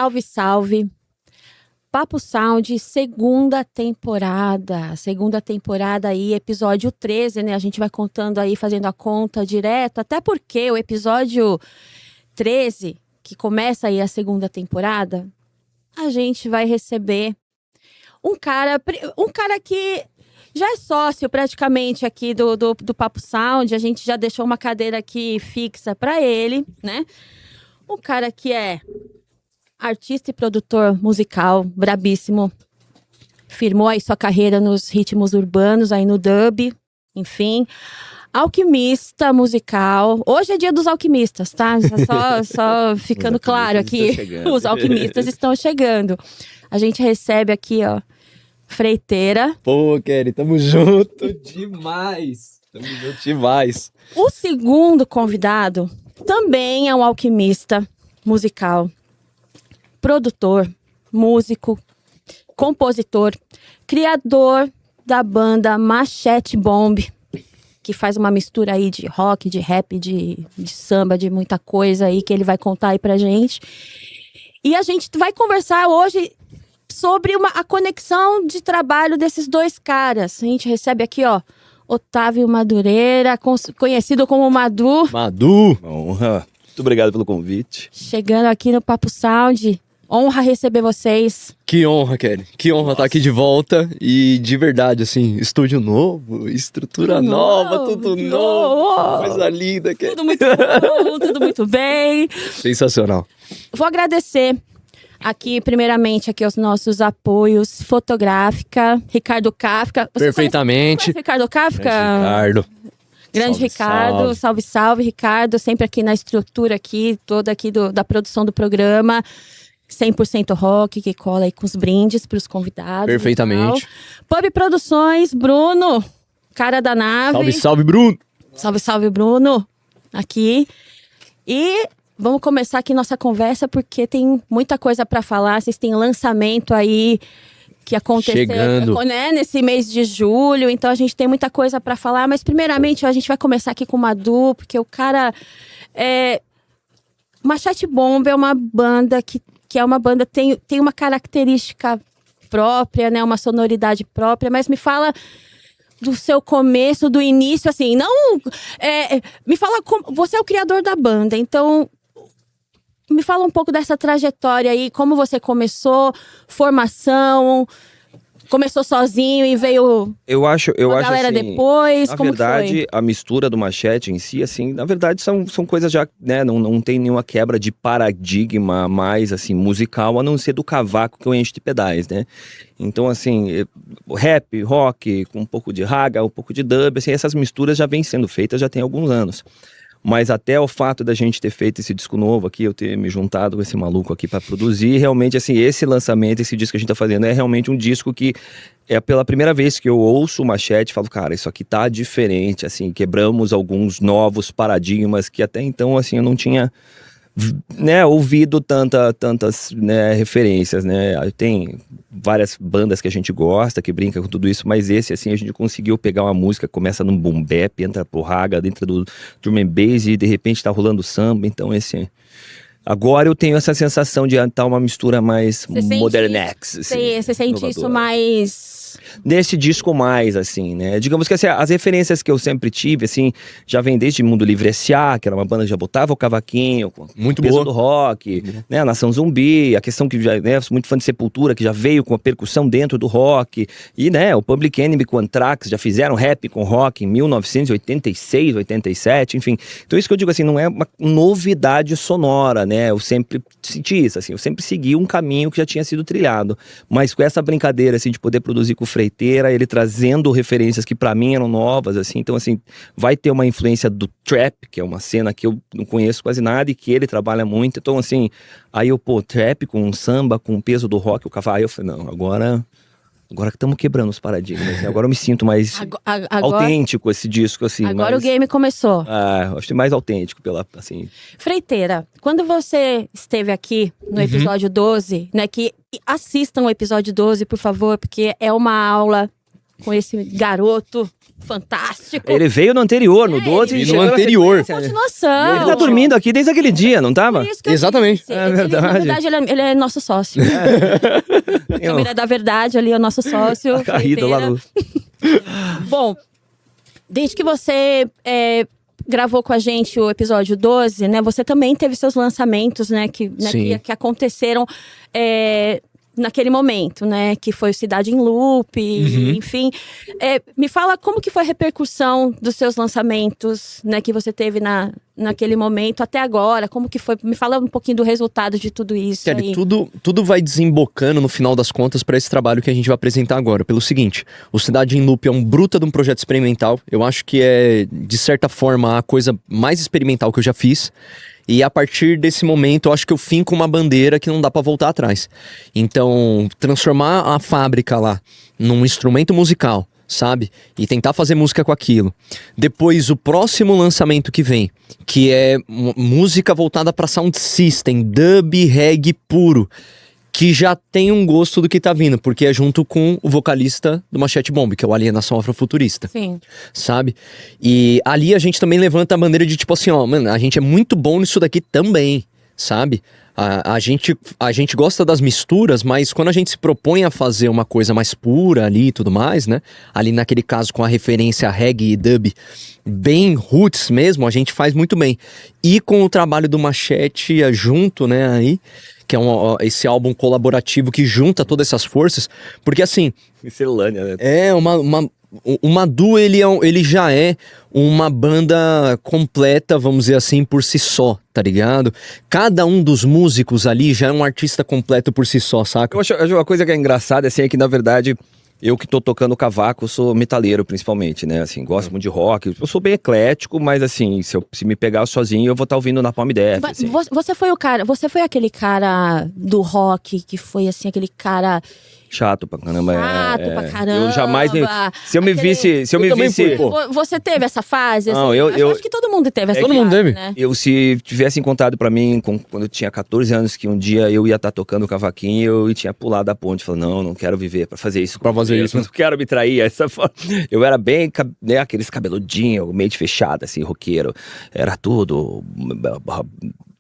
Salve, salve! Papo Sound, segunda temporada. Segunda temporada aí, episódio 13, né? A gente vai contando aí, fazendo a conta direto. Até porque o episódio 13, que começa aí a segunda temporada, a gente vai receber um cara que já é sócio praticamente aqui do Papo Sound. A gente já deixou uma cadeira aqui fixa para ele, né? Um cara que é artista e produtor musical, brabíssimo. Firmou aí sua carreira nos ritmos urbanos, aí no dub, enfim. Alquimista musical. Hoje é dia dos alquimistas, tá? Só ficando claro aqui. Os alquimistas estão chegando. A gente recebe aqui, ó, Freiteira. Pô, Kelly, tamo junto demais. Tamo junto demais. O segundo convidado também é um alquimista musical, produtor, músico, compositor, criador da banda Machete Bomb, que faz uma mistura aí de rock, de rap, de samba, de muita coisa aí que ele vai contar aí pra gente. E a gente vai conversar hoje sobre a conexão de trabalho desses dois caras. A gente recebe aqui, ó, Otávio Madureira, conhecido como Madu. Madu! Honra. Muito obrigado pelo convite. Chegando aqui no Papo Sound. Honra receber vocês. Que honra, Kelly. Que honra estar aqui de volta. E de verdade, assim, estúdio novo, estrutura nova, tudo novo. Coisa linda, Kelly. Tudo muito bom, tudo muito bem. Sensacional. Vou agradecer aqui, primeiramente, aqui aos nossos apoios. Fotográfica, Ricardo Kafka. Você Perfeitamente. conhece Ricardo Kafka? Ricardo. Grande Salve, Ricardo, salve, Ricardo. Sempre aqui na estrutura aqui, toda aqui da produção do programa. 100% rock, que cola aí com os brindes para os convidados. Perfeitamente. Pub Produções, Bruno, cara da nave. Salve, salve, Bruno. Salve, Bruno. Aqui. E vamos começar aqui nossa conversa, porque tem muita coisa para falar. Vocês têm lançamento aí que aconteceu, chegando, né, nesse mês de julho. Então a gente tem muita coisa para falar. Mas primeiramente a gente vai começar aqui com o Madu, porque o cara Machete Bomb é uma banda que é uma banda, tem uma característica própria, né? Uma sonoridade própria, mas me fala do seu começo, do início, assim, não... me fala como... Você é o criador da banda, então... Me fala um pouco dessa trajetória aí, como você começou, formação... Começou sozinho e veio eu acho a galera assim, depois, na como verdade, foi? a mistura do Machete em si, assim, na verdade são coisas já, né, não tem nenhuma quebra de paradigma mais, assim, musical, a não ser do cavaco que eu encho de pedais, né? Então, assim, rap, rock, com um pouco de raga, um pouco de dub, assim, essas misturas já vêm sendo feitas já tem alguns anos. Mas até o fato da gente ter feito esse disco novo aqui, eu ter me juntado com esse maluco aqui pra produzir, realmente, assim, esse lançamento, esse disco que a gente tá fazendo é realmente um disco que é pela primeira vez que eu ouço o Machete e falo, cara, isso aqui tá diferente, assim, quebramos alguns novos paradigmas que até então, assim, eu não tinha, né, ouvido tantas, né, referências, né? Tem várias bandas que a gente gosta, que brinca com tudo isso, mas esse, assim, a gente conseguiu pegar uma música, começa num boom bap, entra pro raga, dentro do drum and bass e de repente tá rolando samba, então esse... Agora eu tenho essa sensação de estar uma mistura mais modernex. Você sente isso mais... Nesse disco mais, assim, né? Digamos que assim, as referências que eu sempre tive, assim, já vem desde Mundo Livre S.A., que era uma banda que já botava o cavaquinho, muito peso do rock, né? Nação Zumbi, a questão que já, né, sou muito fã de Sepultura, que já veio com a percussão dentro do rock, e, né, o Public Enemy com Anthrax, já fizeram rap com rock em 1986, 87, enfim. Então isso que eu digo, assim, não é uma novidade sonora, né? Eu sempre senti isso, assim, eu sempre segui um caminho que já tinha sido trilhado, mas com essa brincadeira, assim, de poder produzir com Freiteira, ele trazendo referências que pra mim eram novas, assim, então assim, vai ter uma influência do trap, que é uma cena que eu não conheço quase nada e que ele trabalha muito, então assim, aí eu, trap com samba, com o peso do rock, o cavalo, aí eu falei, não, agora que estamos quebrando os paradigmas, né? Agora eu me sinto mais autêntico esse disco, assim. Agora mais, o game começou. Acho mais autêntico, assim. Freiteira, quando você esteve aqui no episódio 12, né, que assistam o episódio 12, por favor, porque é uma aula com esse garoto fantástico. Ele veio no anterior, no 12. E chegou no na anterior. sequência. Continuação. Ele tá dormindo aqui desde aquele dia, não tava? Por isso que eu Exatamente. disse. É Ele, verdade. na verdade, ele é nosso sócio. Câmera da Verdade ali, é o nosso sócio. A carrida lá no... Bom, desde que você gravou com a gente o episódio 12, né? Você também teve seus lançamentos, né? Sim. Que aconteceram naquele momento, né? Que foi Cidade em Loop, enfim. Me fala como que foi a repercussão dos seus lançamentos, né? Que você teve naquele momento até agora. Como que foi? Me fala um pouquinho do resultado de tudo isso Kelly, aí. tudo vai desembocando no final das contas para esse trabalho que a gente vai apresentar agora. Pelo seguinte, o Cidade em Loop é um bruta de um projeto experimental. Eu acho que é, de certa forma, a coisa mais experimental que eu já fiz. E a partir desse momento, eu acho que eu finco uma bandeira que não dá pra voltar atrás. Então, transformar a fábrica lá num instrumento musical, sabe? E tentar fazer música com aquilo. Depois, o próximo lançamento que vem, que é música voltada pra sound system, dub, reggae puro, que já tem um gosto do que tá vindo, porque é junto com o vocalista do Machete Bomb, que é o Alienação Afrofuturista. Sim. Sabe? E ali a gente também levanta a bandeira de tipo assim, ó, mano, a gente é muito bom nisso daqui também, sabe? A gente gosta das misturas, mas quando a gente se propõe a fazer uma coisa mais pura ali e tudo mais, né? Ali naquele caso com a referência a reggae e dub bem roots mesmo, a gente faz muito bem. E com o trabalho do Machete junto, né, aí, que é esse álbum colaborativo que junta todas essas forças, porque assim... Miscelânea, né? O Madu, ele já é uma banda completa, vamos dizer assim, por si só, tá ligado? Cada um dos músicos ali já é um artista completo por si só, saca? Eu acho uma coisa que é engraçada, assim, é que, na verdade, eu que tô tocando cavaco, sou metaleiro, principalmente, né? Assim, gosto muito de rock. Eu sou bem eclético, mas, assim, se me pegar sozinho, eu vou estar ouvindo Napalm Death, assim. Você foi aquele cara do rock que foi, assim, aquele cara... Chato pra caramba. Chato pra caramba. Eu jamais... Se eu me visse... Você teve essa fase? Não, assim? Acho que todo mundo teve essa fase, todo mundo teve. né? Se tivessem contado pra mim, quando eu tinha 14 anos, que um dia eu ia estar tocando cavaquinho, eu tinha pulado da ponte. Falei, não quero viver pra fazer isso. Pra fazer isso. Não quero me trair. Eu era bem, né, aqueles cabeludinhos, meio de fechado, assim, roqueiro. Era tudo...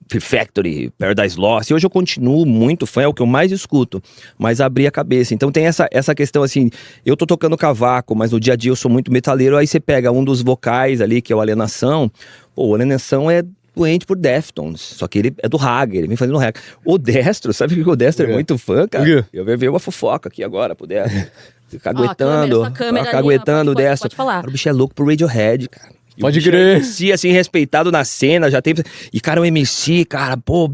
Fear Factory, Paradise Lost, e hoje eu continuo muito fã, é o que eu mais escuto, mas abri a cabeça, então tem essa questão assim, eu tô tocando cavaco, mas no dia a dia eu sou muito metaleiro, aí você pega um dos vocais ali, que é o Alienação, o Alienação é doente por Deftones, só que ele é do Haga, ele vem fazendo Haga. O Destro, sabe que o Destro é muito fã, cara? Eu vi uma fofoca aqui agora pro Destro, caguetando o Destro. Pode falar. O bicho é louco pro Radiohead, cara. Pode crer. MC, assim, respeitado na cena, já teve... E, cara, o MC, cara, pô...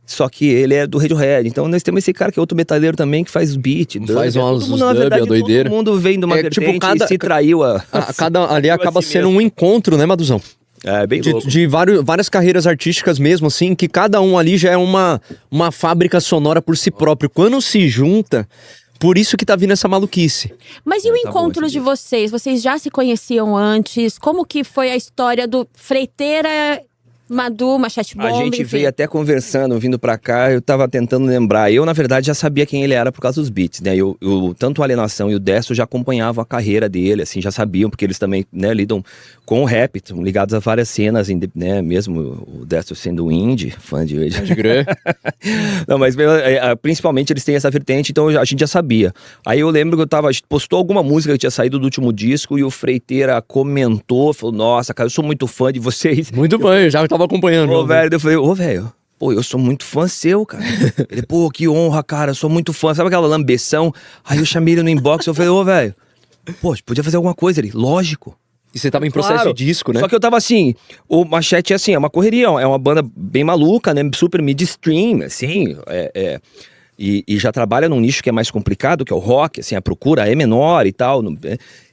Só que ele é do Radiohead. Então, nós temos esse cara que é outro metaleiro também, que faz beat. Faz umas na verdade, a doideira. Todo mundo vem de uma vertente e se traiu ali acaba sendo um encontro, né, Maduzão? É, bem louco. De várias carreiras artísticas mesmo, assim, que cada um ali já é uma fábrica sonora por si próprio. Quando se junta... Por isso que tá vindo essa maluquice. Mas e o encontro de vocês? Vocês já se conheciam antes? Como que foi a história do Freiteira, Madu, Machete Bomb? A gente veio até conversando, vindo pra cá, eu tava tentando lembrar. Eu, na verdade, já sabia quem ele era por causa dos beats, né? Tanto o Alienação e o Destro já acompanhavam a carreira dele, assim, já sabiam, porque eles também, né, lidam com o rap, estão ligados a várias cenas, né? Mesmo o Destro sendo indie, fã de hoje. Não, mas principalmente eles têm essa vertente, então a gente já sabia. Aí eu lembro que a gente postou alguma música que tinha saído do último disco e o Freiteira comentou, falou, nossa, cara, eu sou muito fã de vocês. Muito bom, eu já tava acompanhando. Eu falei, velho, pô, eu sou muito fã seu, cara. Ele, pô, que honra, cara, eu sou muito fã. Sabe aquela lambeção? Aí eu chamei ele no inbox, eu falei, velho, pô, podia fazer alguma coisa ali, lógico. E você tava em processo de disco, né? Só que eu tava assim, o Machete é assim, é uma correria, é uma banda bem maluca, né, super midstream, assim, e já trabalha num nicho que é mais complicado, que é o rock, assim, a procura é menor e tal,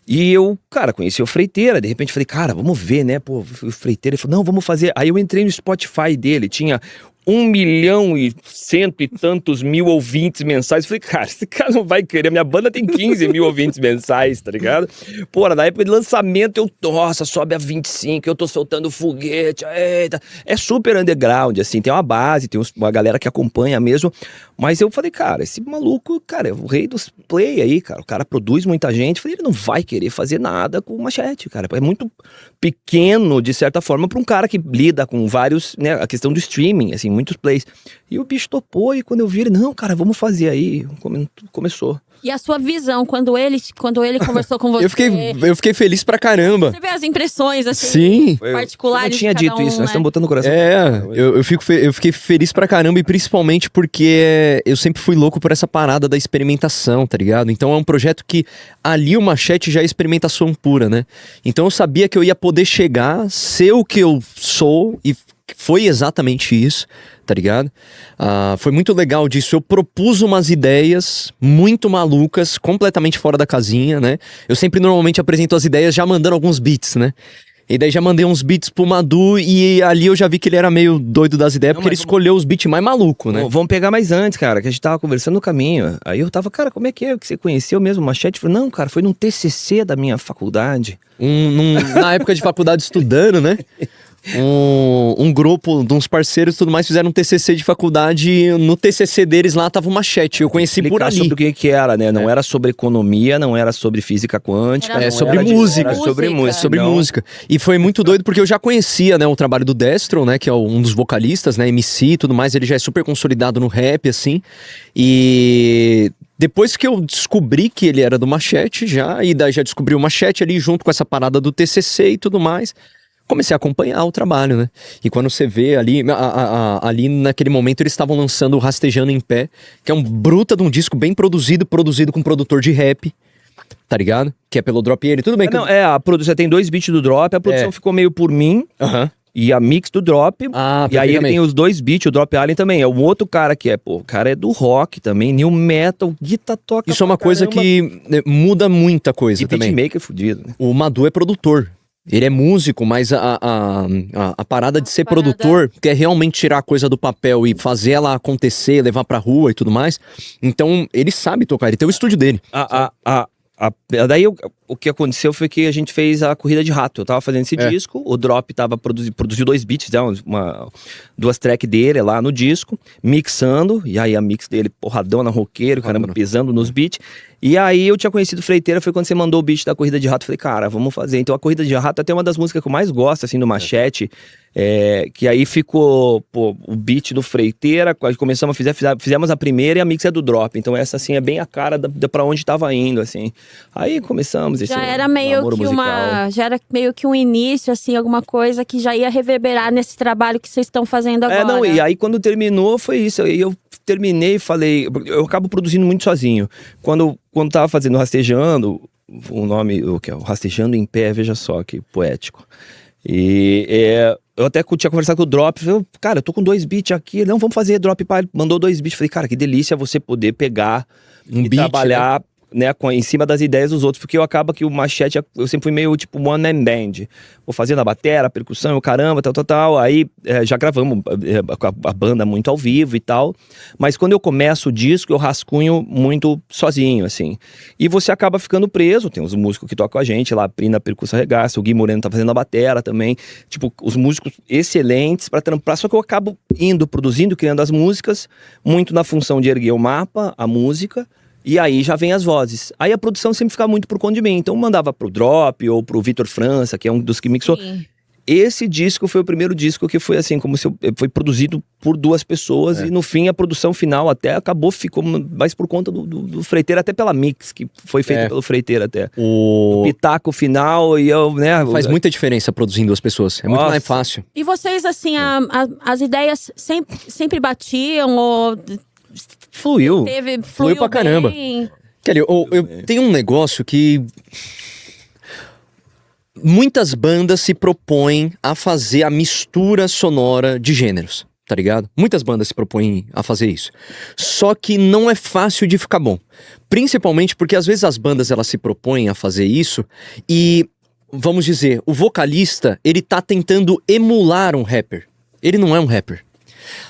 e eu, cara, conheci o Freiteira, de repente falei, cara, vamos ver, né, pô, o Freiteira, ele falou, não, vamos fazer, aí eu entrei no Spotify dele, tinha 1.100.000 e tantos mil ouvintes mensais. Eu falei, cara, esse cara não vai querer. Minha banda tem 15 mil ouvintes mensais, tá ligado? Porra, na época de lançamento, nossa, sobe a 25, eu tô soltando foguete, eita. É super underground, assim, tem uma base, tem uma galera que acompanha mesmo. Mas eu falei, cara, esse maluco, cara, é o rei dos play aí, cara. O cara produz muita gente. Eu falei, ele não vai querer fazer nada com o Machete, cara. É muito pequeno, de certa forma, pra um cara que lida com vários, né, a questão do streaming, assim, muitos plays. E o bicho topou, e quando eu vi ele, não, cara, vamos fazer aí. Começou. E a sua visão, quando ele conversou com você... eu fiquei feliz pra caramba. Você vê as impressões, assim, Sim. particulares. Eu não tinha dito isso, nós estamos botando o coração. Eu fiquei feliz pra caramba, e principalmente porque eu sempre fui louco por essa parada da experimentação, tá ligado? Então é um projeto que ali o Machete já é experimentação pura, né? Então eu sabia que eu ia poder chegar, ser o que eu sou, e foi exatamente isso, tá ligado? Foi muito legal disso. Eu propus umas ideias muito malucas, completamente fora da casinha, né? Eu sempre normalmente apresento as ideias já mandando alguns beats, né? E daí já mandei uns beats pro Madu, e ali eu já vi que ele era meio doido das ideias, porque ele escolheu os beats mais malucos, né? Vamos pegar mais antes, cara, que a gente tava conversando no caminho. Aí eu tava, cara, como é que você conheceu mesmo o Machete? Eu falei, não, cara, foi num TCC da minha faculdade. Na época de faculdade estudando, né? Um grupo de uns parceiros e tudo mais fizeram um TCC de faculdade. No TCC deles lá tava o Machete. Eu conheci por ali. Sobre o que era, né? Não era sobre economia, não era sobre física quântica. Era sobre música. Era sobre música. Sobre música. E foi muito doido porque eu já conhecia, né, o trabalho do Destro, né? Que é um dos vocalistas, né? MC e tudo mais. Ele já é super consolidado no rap, assim. E depois que eu descobri que ele era do Machete e daí já descobri o Machete ali junto com essa parada do TCC e tudo mais, comecei a acompanhar o trabalho, né? E quando você vê ali, ali naquele momento eles estavam lançando o Rastejando em Pé, que é um bruta de um disco bem produzido com um produtor de rap, tá ligado? Que é pelo Drop Ele, tudo bem. A produção tem 2 beats do Drop, a produção ficou meio por mim. E a mix do Drop, e aí ele tem os 2 beats, o Drop Alien também. É um outro cara que o cara é do rock também, new metal, guitarra toca. Isso é uma coisa que muda muita coisa e também. E beatmaker fudido, né? O Madu é produtor. Ele é músico, mas a parada de ser produtor, que é realmente tirar a coisa do papel e fazer ela acontecer, levar pra rua e tudo mais. Então, ele sabe tocar, ele tem o estúdio dele. Daí o que aconteceu foi que a gente fez a Corrida de Rato. Eu tava fazendo esse disco, o Drop tava produziu 2 beats, 2 tracks dele lá no disco, mixando, e aí a mix dele porradona, roqueiro, caramba, pisando nos beats. E aí eu tinha conhecido Freiteira, foi quando você mandou o beat da Corrida de Rato. Eu falei, cara, vamos fazer. Então a Corrida de Rato é até uma das músicas que eu mais gosto, assim, do Machete. Que aí ficou o beat do Freiteira, começamos fizemos a primeira e a mix é do Drop. Então essa, assim, é bem a cara pra onde tava indo, assim. Aí começamos esse era meio namoro que musical. já era meio que um início, assim, alguma coisa que já ia reverberar nesse trabalho que vocês estão fazendo agora. E aí quando terminou foi isso. Aí eu terminei e falei, eu acabo produzindo muito sozinho. Quando tava fazendo Rastejando, o nome, o que é o Rastejando em Pé, veja só que poético. E eu até tinha conversado com o Drop, falei, cara, eu tô com 2 beats aqui, não, vamos fazer Drop, pai, mandou 2 beats, falei, cara, que delícia você poder pegar e beat, trabalhar, né, em cima das ideias dos outros, porque eu acaba que o Machete, eu sempre fui meio tipo one man band, vou fazendo a bateria, a percussão, o caramba, tal, aí já gravamos a banda muito ao vivo e tal, mas quando eu começo o disco, eu rascunho muito sozinho, assim, e você acaba ficando preso, tem os músicos que tocam com a gente lá, a Pri na percussão regaça, o Gui Moreno tá fazendo a bateria também, tipo, os músicos excelentes pra trampar, só que eu acabo produzindo, criando as músicas, muito na função de erguer o mapa, a música. E aí já vem as vozes. Aí a produção sempre fica muito por conta de mim. Então eu mandava pro Drop ou pro Vitor França, que é um dos que mixou. Sim. Esse disco foi o primeiro disco que foi assim, como se foi produzido por 2 pessoas. E no fim a produção final até ficou mais por conta do Freiteira, até pela mix, que foi feita pelo Freiteira até. O pitaco final e eu, né... Faz muita diferença produzindo 2 pessoas. É muito mais fácil. E vocês, assim, as ideias sempre batiam ou... Fluiu pra caramba. Kelly, eu tenho um negócio que muitas bandas se propõem a fazer a mistura sonora de gêneros, tá ligado? Muitas bandas se propõem a fazer isso. Só que não é fácil de ficar bom. Principalmente porque às vezes as bandas elas se propõem a fazer isso e, vamos dizer, o vocalista, ele tá tentando emular um rapper. Ele não é um rapper.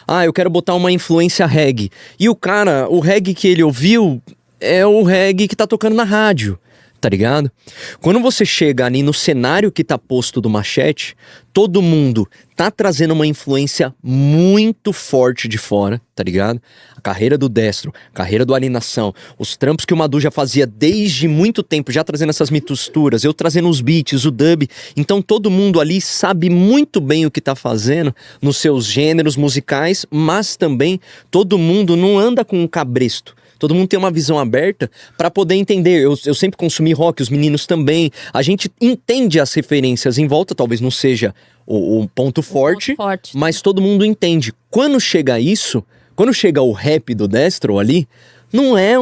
Ah, eu quero botar uma influência reggae. E o reggae que ele ouviu é o reggae que tá tocando na rádio. Tá ligado? Quando você chega ali no cenário que tá posto do Machete, todo mundo tá trazendo uma influência muito forte de fora, tá ligado? A carreira do Destro, a carreira do Alienação, os trampos que o Madu já fazia desde muito tempo, já trazendo essas mixturas, eu trazendo os beats, o dub. Então todo mundo ali sabe muito bem o que tá fazendo nos seus gêneros musicais, mas também todo mundo não anda com um cabresto. Todo mundo tem uma visão aberta para poder entender. Eu sempre consumi rock, os meninos também. A gente entende as referências em volta, talvez não seja o ponto forte, mas todo mundo entende. Quando chega isso, quando chega o rap do Destro ali, não é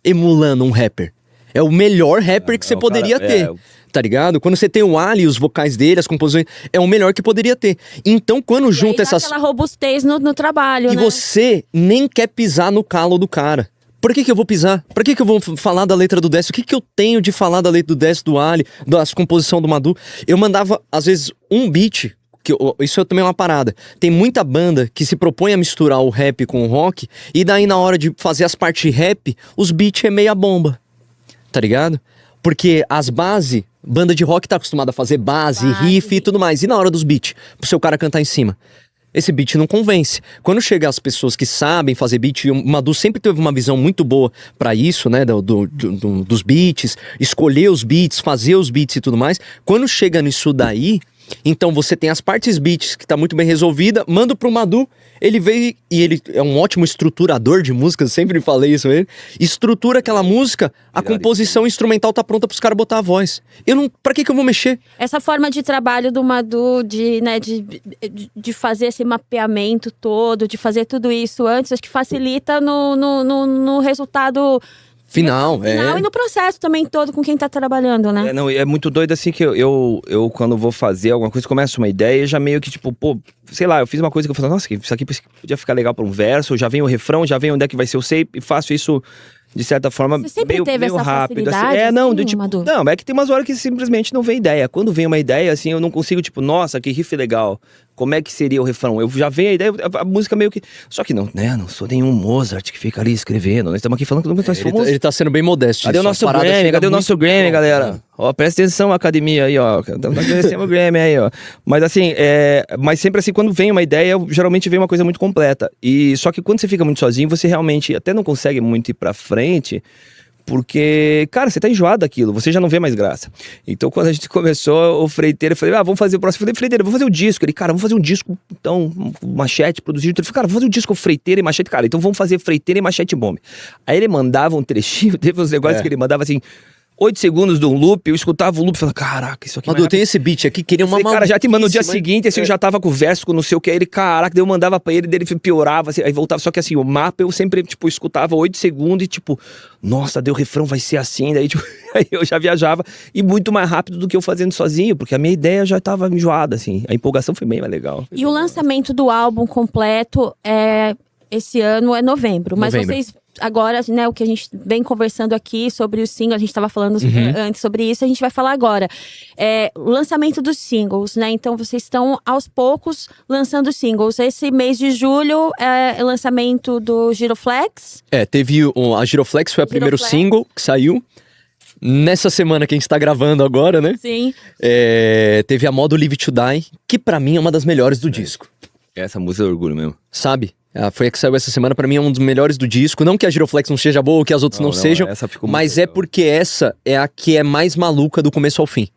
emulando um rapper. É o melhor rapper que você poderia ter. Tá ligado? Quando você tem o Ali, os vocais dele, as composições, é o melhor que poderia ter. Então, quando junta essas... aquela robustez no trabalho, e né? você nem quer pisar no calo do cara. Por que eu vou pisar? Por que eu vou falar da letra do Destro? O que eu tenho de falar da letra do Destro, do Ali, das composições do Madu? Eu mandava, às vezes, um beat, isso é também uma parada. Tem muita banda que se propõe a misturar o rap com o rock, e daí na hora de fazer as partes rap, os beats é meia bomba. Tá ligado? Porque as bases, banda de rock tá acostumada a fazer base, riff e tudo mais. E na hora dos beats, pro seu cara cantar em cima? Esse beat não convence. Quando chega as pessoas que sabem fazer beat, o Madu sempre teve uma visão muito boa pra isso, né, dos beats, escolher os beats, fazer os beats e tudo mais. Quando chega nisso daí, então você tem as partes beats que tá muito bem resolvida, manda pro Madu, ele veio e ele é um ótimo estruturador de músicas, eu sempre falei isso mesmo. Estrutura aquela música, a composição instrumental tá pronta pros caras botar a voz. Pra que eu vou mexer? Essa forma de trabalho do Madu, de fazer esse mapeamento todo, de fazer tudo isso antes, acho que facilita no resultado Final, e no processo também todo com quem tá trabalhando, né? É muito doido assim que eu quando vou fazer alguma coisa, começo uma ideia e já meio que tipo, pô, sei lá, eu fiz uma coisa que eu falei, nossa, isso aqui podia ficar legal pra um verso, já vem o refrão, já vem onde é que vai ser o sei, e faço isso de certa forma Você sempre teve meio essa rápido. facilidade, Assim, Madu? Não, é que tem umas horas que simplesmente não vem ideia. Quando vem uma ideia, assim, eu não consigo, tipo, nossa, que riff legal. Como é que seria o refrão? Eu já venho a ideia, a música meio que... Só que não, né, não sou nenhum Mozart que fica ali escrevendo. Nós estamos aqui falando que nós somos... Ele tá sendo bem modesto. Cadê o nosso Grammy? Cadê o nosso Grammy, galera? Ó, presta atenção, academia aí, ó. Nós merecemos o Grammy aí, ó. Mas assim, mas sempre assim, quando vem uma ideia, geralmente vem uma coisa muito completa. E só que quando você fica muito sozinho, você realmente até não consegue muito ir pra frente... Porque, cara, você tá enjoado daquilo, você já não vê mais graça. Então, quando a gente começou, o Freiteiro, eu falei, vamos fazer o próximo. Eu falei, Freiteiro, vamos fazer o disco. Ele, cara, vamos fazer um disco, então, Machete, produzido. Ele falou, cara, vamos fazer um disco Freiteiro e Machete. Cara, então vamos fazer Freiteiro e Machete Bomb. Aí ele mandava um trechinho, teve uns negócios que ele mandava assim... 8 segundos de um loop, eu escutava o loop e falava, caraca, isso aqui... Madu, tem esse beat aqui, queria uma cara, já te manda no dia seguinte, assim, eu já tava com o verso, com não sei o que, aí ele, caraca, daí eu mandava pra ele, dele piorava, assim, aí voltava, só que assim, o mapa eu sempre, tipo, escutava 8 segundos e tipo, nossa, daí o refrão vai ser assim, daí tipo, aí eu já viajava, e muito mais rápido do que eu fazendo sozinho, porque a minha ideia já tava enjoada, assim, a empolgação foi bem mais legal. E o lançamento do álbum completo esse ano é novembro, mas vocês... Agora, né, o que a gente vem conversando aqui sobre o single, a gente estava falando antes sobre isso, a gente vai falar agora. O lançamento dos singles, né? Então, vocês estão, aos poucos, lançando singles. Esse mês de julho é o lançamento do Giroflex. Teve a Giroflex, foi o primeiro single que saiu. Nessa semana que a gente tá gravando agora, né? Sim. Teve a Modo Live to Die, que pra mim é uma das melhores do disco. Essa música é orgulho mesmo. Sabe? Foi a que saiu essa semana, pra mim é um dos melhores do disco. Não que a Giroflex não seja boa ou que as outras não sejam, essa ficou muito mas legal. É porque essa é a que é mais maluca do começo ao fim.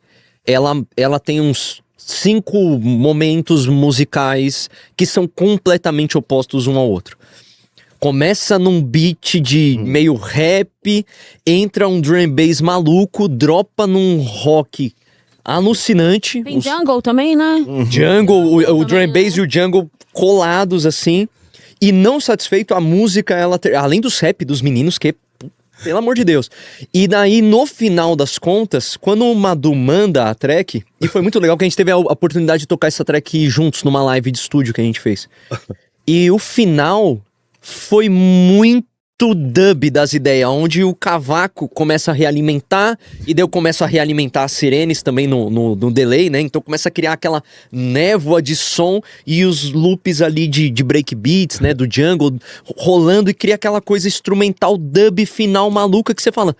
Ela tem uns 5 momentos musicais que são completamente opostos um ao outro. Começa num beat de meio rap, entra um drum and bass maluco, dropa num rock alucinante. Tem jungle também, né? Jungle, o drum and bass e o jungle colados assim. E não satisfeito, a música, além dos rap dos meninos, que, pelo amor de Deus. E daí, no final das contas, quando o Madu manda a track, e foi muito legal que a gente teve a oportunidade de tocar essa track juntos numa live de estúdio que a gente fez. E o final foi muito dub das ideias, onde o cavaco começa a realimentar, e daí eu começo a realimentar as sirenes também no delay, né? Então começa a criar aquela névoa de som e os loops ali de breakbeats, né? Do jungle, rolando e cria aquela coisa instrumental dub final maluca que você fala,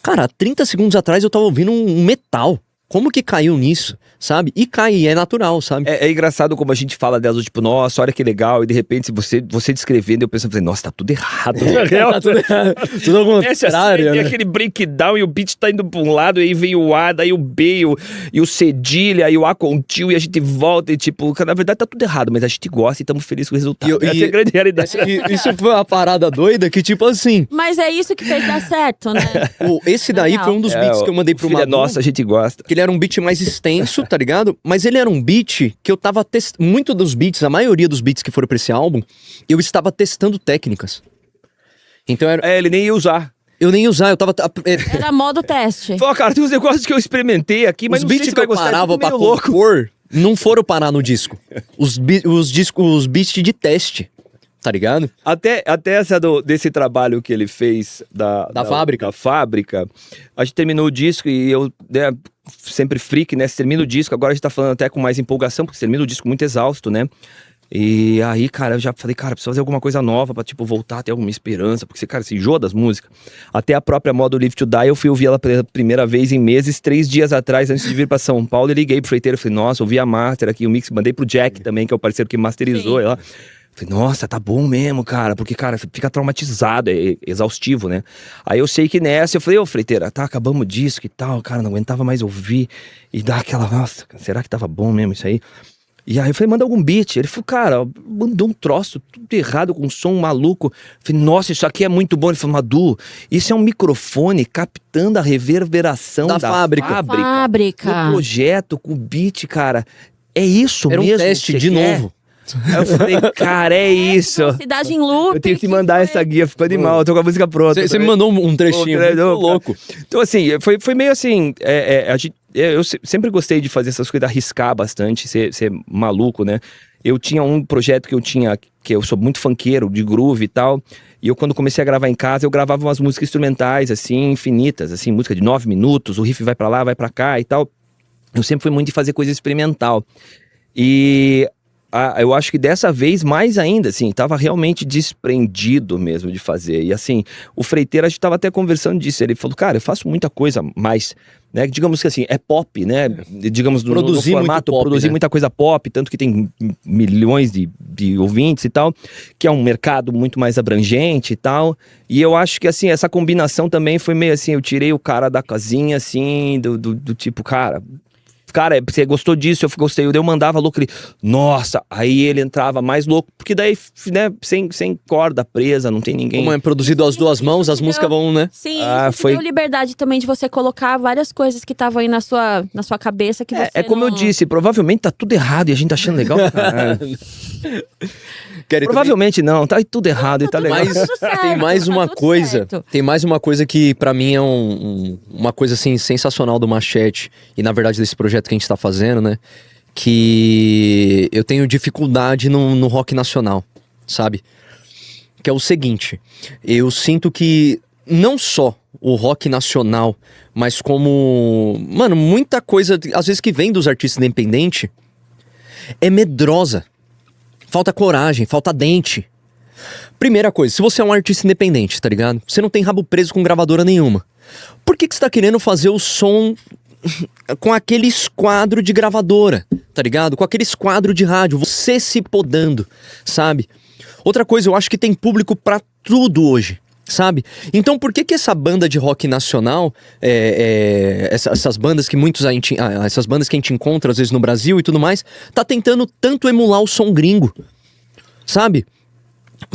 cara, 30 segundos atrás eu tava ouvindo um metal. Como que caiu nisso, sabe? E cai, é natural, sabe? É engraçado como a gente fala delas, tipo, nossa, olha que legal. E de repente, você descrevendo, eu pensando, nossa, tá tudo errado. Tá tudo errado. Tudo ao contrário, tem né? aquele breakdown e o beat tá indo pra um lado, e aí vem o A, daí o B, e o cedilha, e o A contínuo, e a gente volta, e tipo, na verdade tá tudo errado, mas a gente gosta e estamos felizes com o resultado. Essa é a grande realidade. Isso foi uma parada doida que, tipo assim... Mas é isso que fez dar certo, né? Esse daí Legal. foi um dos beats que eu mandei pro Filha Madu. nossa, a gente gosta. Que ele era um beat mais extenso, tá ligado? Mas ele era um beat que eu tava testando. Muito dos beats, a maioria dos beats que foram pra esse álbum, eu estava testando técnicas. Então era. Ele nem ia usar. Eu nem ia usar, eu tava. Era modo teste. Falou, cara, tem uns negócios que eu experimentei aqui, mas Os não sei beats se que vai eu gostar. parava pra meio louco. compor não foram parar no disco. Os beats de teste, tá ligado? Até desse trabalho que ele fez da fábrica. Da fábrica, a gente terminou o disco e eu, né, sempre freak, né? Você termina o disco, agora a gente tá falando até com mais empolgação, porque você termina o disco muito exausto, né? E aí, cara, eu já falei, cara, preciso fazer alguma coisa nova pra, tipo, voltar a ter alguma esperança, porque você, cara, se enjoa das músicas. Até a própria moda Live to Die, eu fui ouvir ela pela primeira vez em meses, 3 dias atrás, antes de vir pra São Paulo, e liguei pro Freiteiro, falei, nossa, ouvi a master aqui, o mix, mandei pro Jack também, que é o parceiro que masterizou ela. Falei, nossa, tá bom mesmo, cara, porque, cara, fica traumatizado, é exaustivo, né? Aí eu sei que nessa, eu falei, ô, Freiteira, tá, acabamos o disco e tal, cara, não aguentava mais ouvir, e dá aquela, nossa, será que tava bom mesmo isso aí? E aí eu falei, manda algum beat. Ele falou, cara, mandou um troço, tudo errado, com um som maluco. Eu falei, nossa, isso aqui é muito bom. Ele falou, Madu, isso é um microfone captando a reverberação da fábrica. No projeto, com o beat, cara. É isso Era mesmo? Um teste de novo. Aí eu falei, cara, é isso. Cidade em Loop. Eu tenho que mandar essa guia, ficou animal. Eu tô com a música pronta. Você me mandou um trechinho, muito louco. Então, assim, foi meio assim. Eu sempre gostei de fazer essas coisas, arriscar bastante, ser maluco, né? Eu tinha um projeto que eu sou muito funkeiro, de groove e tal. E eu, quando comecei a gravar em casa, eu gravava umas músicas instrumentais, assim, infinitas, assim, música de 9 minutos, o riff vai pra lá, vai pra cá e tal. Eu sempre fui muito de fazer coisa experimental. E eu acho que dessa vez, mais ainda, assim, tava realmente desprendido mesmo de fazer. E assim, o Freiteiro, a gente tava até conversando disso. Ele falou, cara, eu faço muita coisa mais, né? Digamos que assim, é pop, né? Digamos, no formato, pop, produzir né? muita coisa pop, tanto que tem milhões de ouvintes e tal, que é um mercado muito mais abrangente e tal. E eu acho que, assim, essa combinação também foi meio assim, eu tirei o cara da casinha, assim, do tipo, cara, você gostou disso, eu gostei. Eu mandava louco, ele, nossa, aí ele entrava mais louco, porque daí, né, sem corda presa, não tem ninguém. Como é produzido às duas mãos, as músicas vão, né? Sim, isso deu liberdade também de você colocar várias coisas que estavam aí na sua cabeça que você como eu disse, provavelmente tá tudo errado e a gente tá achando legal. Provavelmente não, tá tudo errado e tá legal. Mas tem mais uma coisa, tem mais uma coisa que pra mim é uma coisa assim sensacional do Machete e na verdade desse projeto que a gente tá fazendo, né? Que eu tenho dificuldade no rock nacional, sabe? Que é o seguinte, eu sinto que não só o rock nacional, mas como, mano, muita coisa, às vezes que vem dos artistas independentes, é medrosa. Falta coragem, falta dente. Primeira coisa, se você é um artista independente, tá ligado? Você não tem rabo preso com gravadora nenhuma. Por que você tá querendo fazer o som com aquele esquadro de gravadora, tá ligado? Com aquele esquadro de rádio, você se podando, sabe? Outra coisa, eu acho que tem público pra tudo hoje, sabe? Então por que essa banda de rock nacional, essas bandas que essas bandas que a gente encontra às vezes no Brasil e tudo mais, tá tentando tanto emular o som gringo, sabe?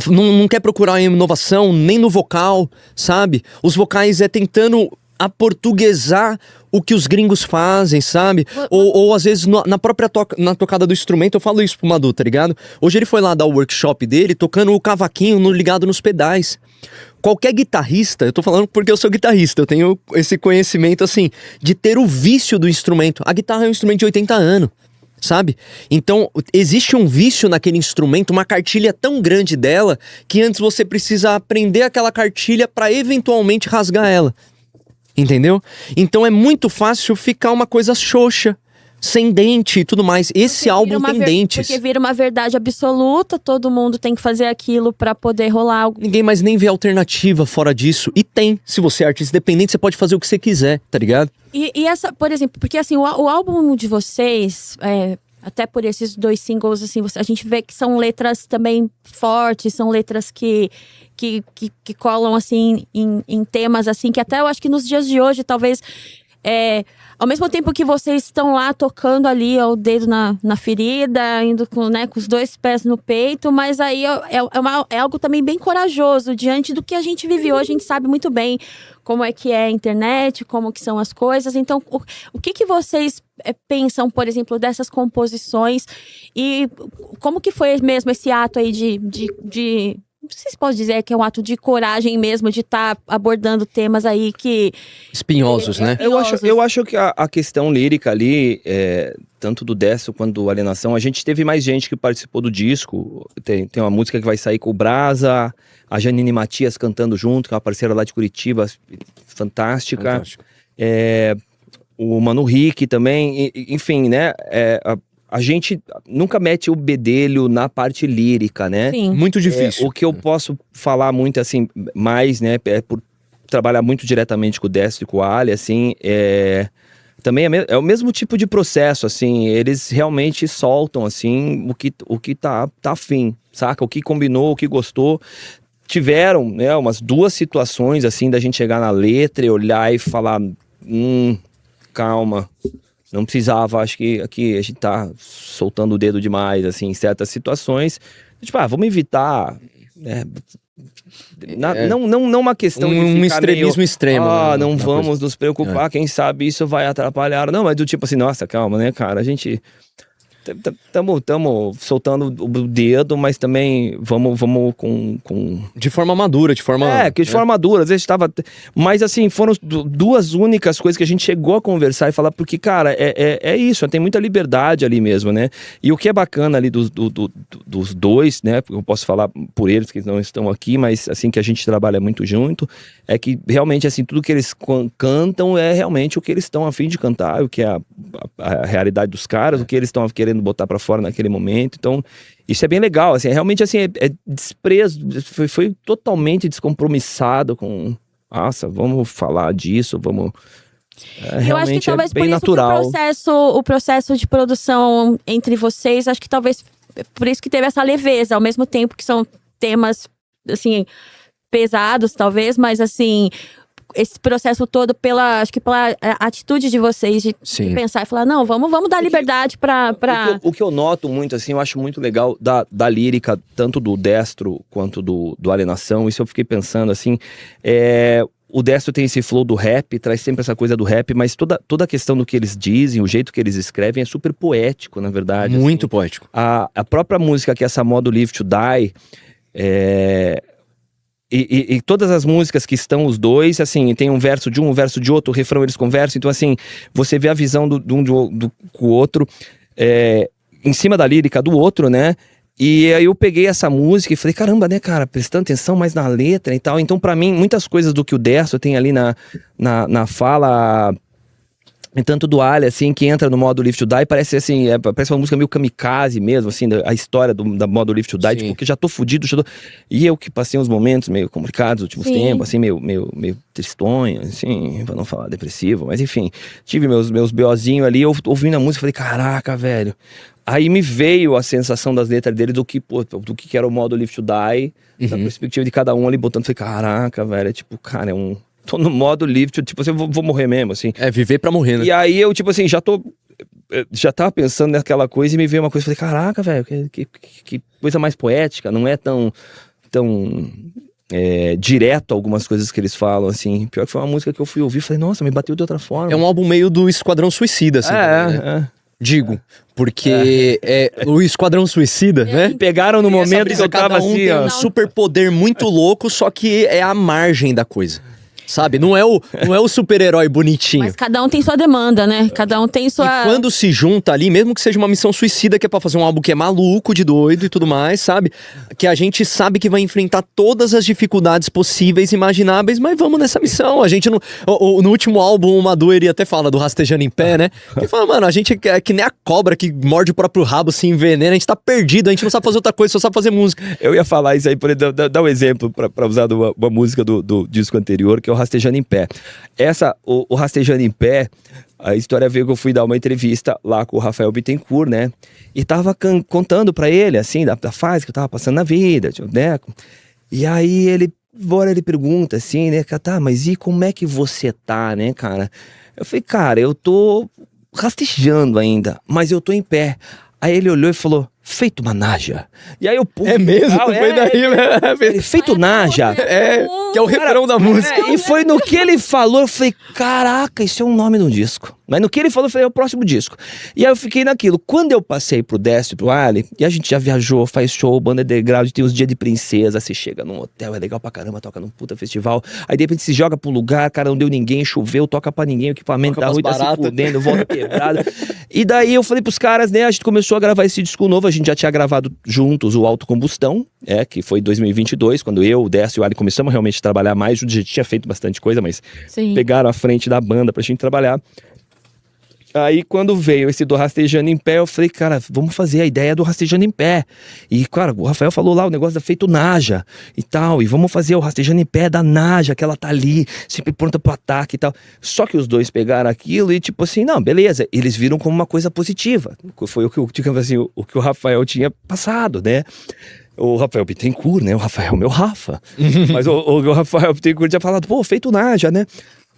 Não quer procurar inovação nem no vocal, sabe? Os vocais tentando aportuguesar o que os gringos fazem, sabe? Ou às vezes na própria na tocada do instrumento, eu falo isso pro Madu, tá ligado? Hoje ele foi lá dar o workshop dele tocando o cavaquinho ligado nos pedais. Qualquer guitarrista, eu tô falando porque eu sou guitarrista, eu tenho esse conhecimento assim, de ter o vício do instrumento. A guitarra é um instrumento de 80 anos, sabe? Então, existe um vício naquele instrumento, uma cartilha tão grande dela, que antes você precisa aprender aquela cartilha pra eventualmente rasgar ela. Entendeu? Então é muito fácil ficar uma coisa xoxa, sem dente e tudo mais. Esse álbum tem dentes. Porque vira uma verdade absoluta, todo mundo tem que fazer aquilo pra poder rolar algo. Ninguém mais nem vê alternativa fora disso. E tem. Se você é artista independente, você pode fazer o que você quiser, tá ligado? E essa, por exemplo, porque assim, o álbum de vocês, até por esses 2 singles, assim, a gente vê que são letras também fortes, são letras que colam, assim, em temas, assim, que até eu acho que nos dias de hoje, talvez, ao mesmo tempo que vocês estão lá tocando ali, ó, o dedo na ferida, indo com os 2 pés no peito, mas aí é algo também bem corajoso, diante do que a gente vive hoje. A gente sabe muito bem como é que é a internet, como que são as coisas. Então, o que vocês pensam, por exemplo, dessas composições, e como que foi mesmo esse ato aí de não sei se pode dizer que é um ato de coragem mesmo, de estar abordando temas aí que... Espinhosos, né? Eu acho que a questão lírica ali, tanto do Destro quanto do Alienação, a gente teve mais gente que participou do disco. Tem uma música que vai sair com o Brasa, a Janine Matias cantando junto, que é uma parceira lá de Curitiba, fantástica. Fantástico. O Mano Rick também, enfim, né? A gente nunca mete o bedelho na parte lírica, né? Sim. Muito difícil. O que eu posso falar muito, assim, mais, né? Por trabalhar muito diretamente com o Destro e com o Ali, assim, também é o mesmo tipo de processo, assim. Eles realmente soltam, assim, o que tá afim, saca? O que combinou, o que gostou. Tiveram, né, umas 2 situações, assim, da gente chegar na letra e olhar e falar, calma. Não precisava, acho que aqui a gente tá soltando o dedo demais, assim, em certas situações. Tipo, vamos evitar, né? Não uma questão de ficar extremismo meio, extremo. Né, não vamos nos preocupar, quem sabe isso vai atrapalhar. Não, mas do tipo assim, nossa, calma, né, cara? A gente... Tamo soltando o dedo, mas também vamos com... De forma madura, de forma... de forma madura, às vezes tava... Mas assim, foram 2 únicas coisas que a gente chegou a conversar e falar, porque, cara, é isso, tem muita liberdade ali mesmo, né? E o que é bacana ali dos 2, né? Eu posso falar por eles, que não estão aqui, mas assim, que a gente trabalha muito junto, é que realmente, assim, tudo que eles cantam é realmente o que eles estão a fim de cantar, o que é a realidade dos caras, o que eles estão querendo botar pra fora naquele momento. Então, isso é bem legal, assim, realmente, assim, é desprezo, foi totalmente descompromissado com, nossa, vamos falar disso, vamos... Eu acho que talvez bem por isso natural. que o processo de produção entre vocês, acho que talvez por isso que teve essa leveza, ao mesmo tempo que são temas, assim, pesados, talvez, mas assim... Esse processo todo acho que pela atitude de vocês de pensar e falar, não, vamos dar liberdade pra... O que eu noto muito, assim, eu acho muito legal da lírica, tanto do Destro quanto do Alienação, isso eu fiquei pensando, assim, o Destro tem esse flow do rap, traz sempre essa coisa do rap, mas toda a questão do que eles dizem, o jeito que eles escrevem é super poético, na verdade. Muito assim. poético. A própria música, que é essa modo Live to Die, E todas as músicas que estão os dois, assim, tem um verso de um verso de outro, o refrão eles conversam, então assim, você vê a visão de um com o outro, em cima da lírica do outro, né? E aí eu peguei essa música e falei, caramba, né, cara, prestando atenção mais na letra e tal. Então, pra mim, muitas coisas do que o Destro tem ali na fala... tanto do Ali, assim, que entra no modo Live to Die, parece assim, parece uma música meio kamikaze mesmo, assim, a história da modo Live to Die, tipo, que já tô fudido, E eu que passei uns momentos meio complicados nos últimos tempos, assim, meio tristonho, assim, pra não falar depressivo, mas enfim, tive meus BOzinhos ali, eu ouvindo a música, falei, caraca, velho. Aí me veio a sensação das letras dele do que era o modo Live to Die, da perspectiva de cada um ali, botando, falei, caraca, velho, tipo, cara, tô no modo livre, tipo assim, eu vou morrer mesmo, assim. Viver pra morrer, né? E aí eu, tipo assim, já tava pensando naquela coisa e me veio uma coisa, falei, caraca, velho, que coisa mais poética, não é tão direto algumas coisas que eles falam, assim. Pior que foi uma música que eu fui ouvir, falei, nossa, me bateu de outra forma. É um álbum meio do Esquadrão Suicida, assim. Também, né? Digo, porque o Esquadrão Suicida, né? Pegaram no momento que eu tava assim, tem ó. um superpoder muito louco, só que é a margem da coisa. sabe? Não é o super-herói bonitinho. Mas cada um tem sua demanda, né? Cada um tem sua... E quando se junta ali, mesmo que seja uma missão suicida, que é pra fazer um álbum que é maluco, de doido e tudo mais, sabe? Que a gente sabe que vai enfrentar todas as dificuldades possíveis e imagináveis, mas vamos nessa missão. A gente não... No último álbum, o Madu, ele até fala do Rastejando em Pé, né? Ele fala, mano, a gente é que nem a cobra que morde o próprio rabo, se envenena, a gente tá perdido, a gente não sabe fazer outra coisa, só sabe fazer música. Eu ia falar isso aí, por exemplo, dar um exemplo pra usar uma música do disco anterior, que é o Rastejando em Pé. O Rastejando em Pé, a história veio que eu fui dar uma entrevista lá com o Rafael Bittencourt, né? E tava contando pra ele, assim, da fase que eu tava passando na vida, né? E aí ele pergunta assim, né? Tá, mas e como é que você tá, né, cara? Eu falei, cara, eu tô rastejando ainda, mas eu tô em pé. Aí ele olhou e falou, feito uma naja. E aí eu... É mesmo? Foi daí, né? Feito naja. Que é o refrão da música. E foi no que ele falou, eu falei, caraca, isso é um nome de um disco. Mas no que ele falou, eu falei, é o próximo disco. E aí eu fiquei naquilo. Quando eu passei pro Décio e pro Ali, e a gente já viajou, faz show, banda underground, tem os dias de princesa, você chega num hotel, é legal pra caramba, toca num puta festival. Aí de repente se joga pro lugar, cara, não deu ninguém, choveu, toca pra ninguém, o equipamento tá ruim, tá se fudendo, volta quebrada. E daí eu falei pros caras, né, a gente começou a gravar esse disco novo, a gente já tinha gravado juntos o Autocombustão, que foi em 2022, quando eu, o Décio e o Ali começamos realmente a trabalhar mais juntos, a gente tinha feito bastante coisa, mas Sim. pegaram a frente da banda pra gente trabalhar. Aí quando veio esse do Rastejando em Pé, eu falei, cara, vamos fazer a ideia do Rastejando em Pé. E, cara, o Rafael falou lá o negócio da feito Naja e tal, e vamos fazer o Rastejando em Pé da Naja, que ela tá ali, sempre pronta pro ataque e tal. Só que os dois pegaram aquilo e tipo assim, não, beleza, eles viram como uma coisa positiva. Foi o que, assim, o que o Rafael tinha passado, né? O Rafael Bittencourt, né? O Rafael, meu Rafa. Mas o Rafael Bittencourt tinha falado, pô, feito Naja, né?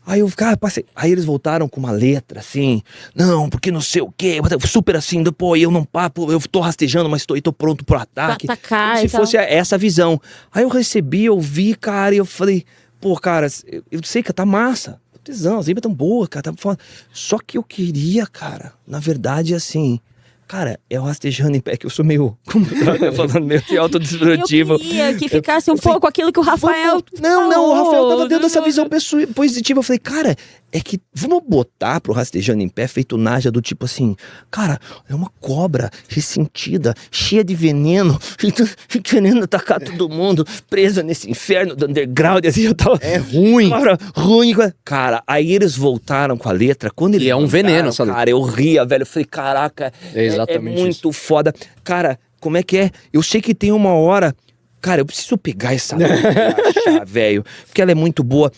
Aí eu, cara, passei. Aí eles voltaram com uma letra assim, não, porque não sei o quê, super assim, pô, eu não papo, eu tô rastejando, mas tô pronto pro ataque. Pra atacar como e se fosse essa visão. Aí eu recebi, eu vi, cara, e eu falei, pô, cara, eu sei que tá massa, tesão, as rimas tão boas, cara, tá foda. Só que eu queria, cara, na verdade, assim, cara, é o Rastejando em Pé, que eu sou meio, como eu tava falando, meio autodestrutivo. Eu queria que ficasse um pouco aquilo que o Rafael Não, o Rafael tava dando essa não, visão positiva. Eu falei, cara, é que vamos botar pro Rastejando em Pé feito Naja do tipo assim, cara, é uma cobra ressentida, cheia de veneno, querendo atacar todo mundo, presa nesse inferno do underground, assim, eu tava... É ruim. Cara, ruim. Cara, aí eles voltaram com a letra, quando eles E é um veneno essa letra. Cara, eu ria, velho, eu falei, caraca, É exatamente muito foda. Cara, como é que é? Eu sei que tem uma hora... Cara, eu preciso pegar essa letra e achar, velho, porque ela é muito boa.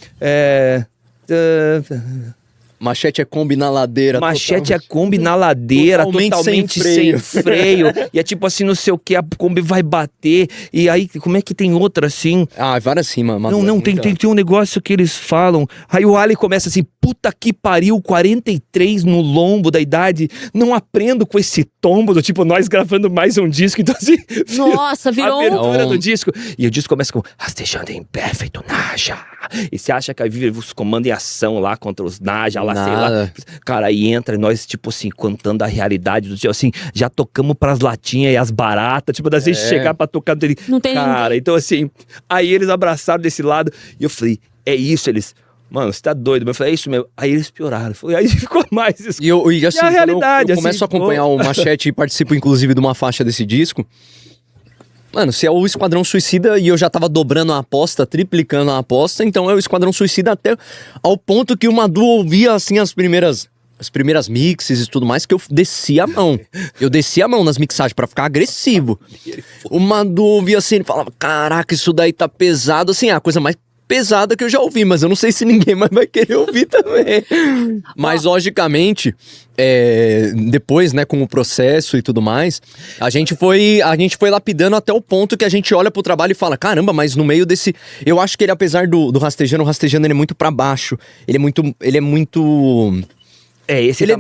Machete é Kombi na ladeira. Machete é Kombi na ladeira, totalmente sem freio. E é tipo assim, não sei o que, a Kombi vai bater. E aí, como é que tem outra assim? Ah, várias rimas. Não, tem um negócio que eles falam. Aí o Ali começa assim, puta que pariu, 43 no lombo da idade. Não aprendo com esse tombo, do tipo, nós gravando mais um disco. Então assim, Nossa, virou a abertura do disco. E o disco começa com Rastejando em Pé, feito Naja. E você acha que aí vive os comandos em ação lá contra os Naja, lá, sei lá. Cara, aí entra nós, tipo assim, contando a realidade do tipo assim, já tocamos pras latinhas e as baratas, tipo, da gente chegar pra tocar dele. Não tem cara, ninguém. então assim, aí eles abraçaram desse lado e eu falei, é isso, eles. Mano, você tá doido? Eu falei, é isso mesmo. Aí eles pioraram. Aí ficou mais isso. E assim, é a realidade. eu começo a acompanhar o Machete e participo, inclusive, de uma faixa desse disco. Mano, se é o Esquadrão Suicida e eu já tava dobrando a aposta, triplicando a aposta, então é o Esquadrão Suicida até ao ponto que o Madu ouvia, assim, as primeiras mixes e tudo mais, que eu descia a mão. Eu descia a mão nas mixagens pra ficar agressivo. O Madu ouvia assim, ele falava, caraca, isso daí tá pesado, assim, é a coisa mais pesada que eu já ouvi, mas eu não sei se ninguém mais vai querer ouvir também. Mas, logicamente, depois, né, com o processo e tudo mais, a gente foi lapidando até o ponto que a gente olha pro trabalho e fala, caramba, mas no meio desse... Eu acho que ele, apesar do Rastejando, o Rastejando ele é muito pra baixo. Ele é muito... Esse ele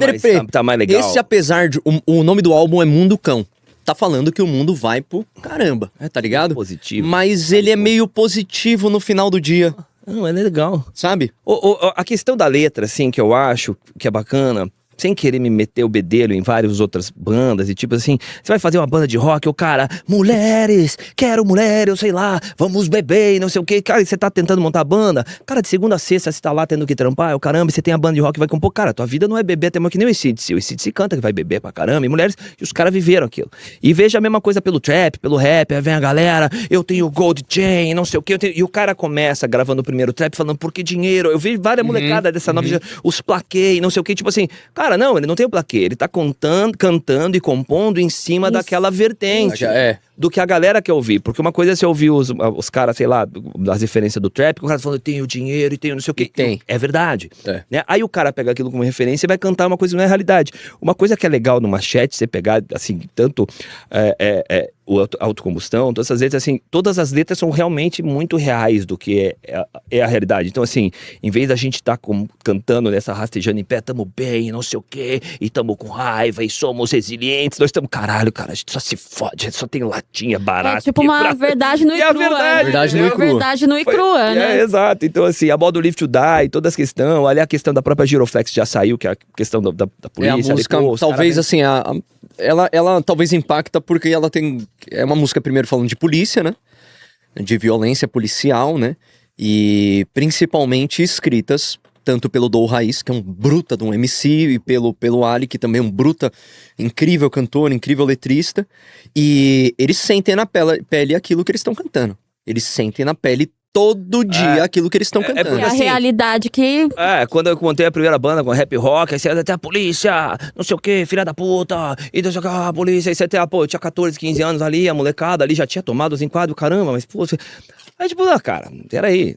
tá mais legal. Esse, apesar de... O nome do álbum é Mundo Cão. Tá falando que o mundo vai pro caramba, tá ligado? Positivo. Mas ele é meio positivo no final do dia. Não, ele é legal. Sabe? A questão da letra, assim, que eu acho que é bacana, sem querer me meter o bedelho em várias outras bandas, e tipo assim, você vai fazer uma banda de rock, o cara, mulheres, quero mulher, eu sei lá, vamos beber e não sei o que, cara, e você tá tentando montar a banda, cara, de segunda a sexta você tá lá tendo que trampar, o caramba, e você tem a banda de rock, vai compor, cara, tua vida não é beber até mais que nem o AC/DC canta que vai beber pra caramba, e mulheres, e os caras viveram aquilo. E veja a mesma coisa pelo trap, pelo rap, aí vem a galera, eu tenho gold chain, não sei o que, e o cara começa gravando o primeiro trap falando, por que dinheiro? Eu vi várias molecadas dessa nova geração, os plaquei, não sei o que, tipo assim, cara, não, ele não tem o plaquê, ele tá cantando e compondo em cima daquela vertente. Do que a galera quer ouvir. Porque uma coisa é você ouvir os caras, sei lá, das referências do trap, que o cara tá falando, eu tenho dinheiro e tenho não sei o quê. Tem. É verdade. Né? Aí o cara pega aquilo como referência e vai cantar uma coisa que não é realidade. Uma coisa que é legal numa chat, você pegar, assim, tanto o autocombustão, todas essas letras, assim, todas as letras são realmente muito reais do que é a realidade. Então, assim, em vez da gente estar cantando nessa rastejando em pé, tamo bem, não sei o quê, e tamo com raiva, e somos resilientes, nós estamos, caralho, cara, a gente só se fode, a gente só tem latinha barata. É tipo uma verdade nua e crua. Verdade nua e crua. Verdade nua e crua, né? Exato. Então, assim, a modo Live to Die, todas as questões, ali a questão da própria Giroflex já saiu, que é a questão da polícia. A música, depois, talvez, assim, ela talvez impacta porque ela tem... É uma música, primeiro, falando de polícia, né? De violência policial, né? E principalmente escritas tanto pelo Dou Raiz, que é um bruta de um MC, e pelo Ali, que também é um bruta, incrível cantor, incrível letrista. E eles sentem na pele aquilo que eles estão cantando. Eles sentem na pele todo dia aquilo que eles estão cantando. Porque, assim, a realidade que... quando eu montei a primeira banda com rap rock, aí você até a polícia, não sei o que, filha da puta, e não sei o que, a polícia, aí você até, eu tinha 14, 15 anos ali, a molecada ali já tinha tomado os enquadros, caramba, mas pô, você... Aí tipo, cara, peraí,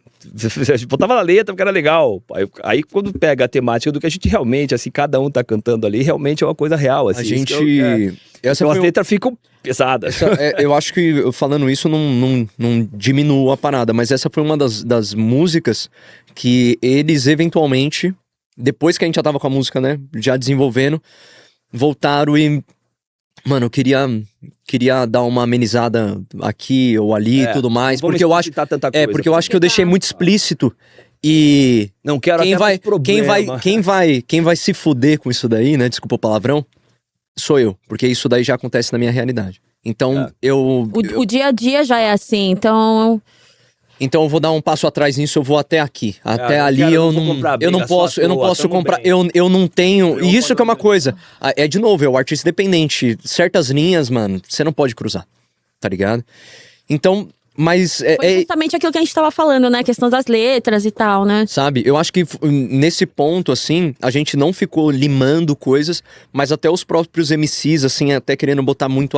botava na letra porque era legal. Aí quando pega a temática do que a gente realmente, assim, cada um tá cantando ali, realmente é uma coisa real, assim. A gente... Então as letras ficam pesadas. Eu acho que falando isso não diminua a parada, mas essa foi uma das músicas que eles eventualmente, depois que a gente já tava com a música, né, já desenvolvendo, voltaram e... Mano, eu queria dar uma amenizada aqui ou ali e tudo mais, porque eu acho porque eu acho que eu deixei muito explícito e não quero quem vai se fuder com isso daí, né? Desculpa o palavrão, sou eu, porque isso daí já acontece na minha realidade. Então o dia a dia já é assim, então eu vou dar um passo atrás nisso, eu vou até aqui. Até ali eu não posso comprar, eu não tenho. E isso que é uma coisa. É de novo, é o artista independente. Certas linhas, mano, você não pode cruzar. Tá ligado? Então, mas foi justamente aquilo que a gente tava falando, né? A questão das letras e tal, né? Sabe? Eu acho que nesse ponto, assim, a gente não ficou limando coisas, mas até os próprios MCs, assim, até querendo botar muito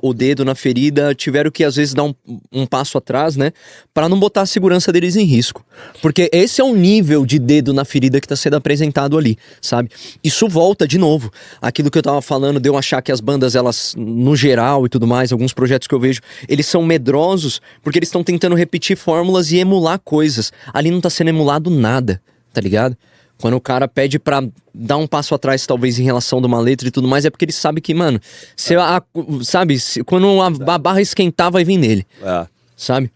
o dedo na ferida, tiveram que, às vezes, dar um passo atrás, né? Pra não botar a segurança deles em risco. Porque esse é o nível de dedo na ferida que tá sendo apresentado ali, sabe? Isso volta, de novo, aquilo que eu tava falando, de eu achar que as bandas, elas, no geral e tudo mais, alguns projetos que eu vejo, eles são medrosos, porque eles estão tentando repetir fórmulas e emular coisas. Ali não tá sendo emulado nada, tá ligado? Quando o cara pede pra dar um passo atrás, talvez, em relação de uma letra e tudo mais, é porque ele sabe que, mano, quando a barra esquentar, vai vir nele. Sabe?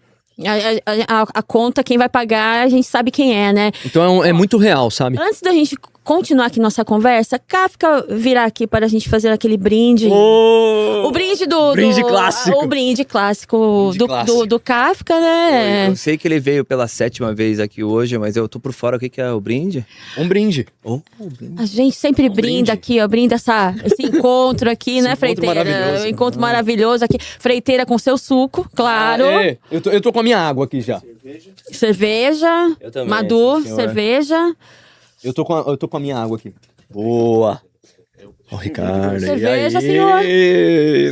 A conta, quem vai pagar, a gente sabe quem é, né? Então é muito real, sabe? Antes da gente continuar aqui nossa conversa, Kafka virá aqui para a gente fazer aquele brinde. O brinde brinde clássico. O brinde clássico do Kafka, né? Eu sei que ele veio pela 7ª vez aqui hoje, mas eu tô por fora. O que é o brinde? Um brinde. A gente sempre brinda aqui, ó. Brinda esse encontro aqui, né, Freiteira? Encontro maravilhoso aqui. Freiteira com seu suco, claro. Eu tô com a minha água aqui já. Cerveja. Eu também, Madu, cerveja. Eu tô com a minha água aqui. Boa! Ó, Ricardo. Cerveja, senhor.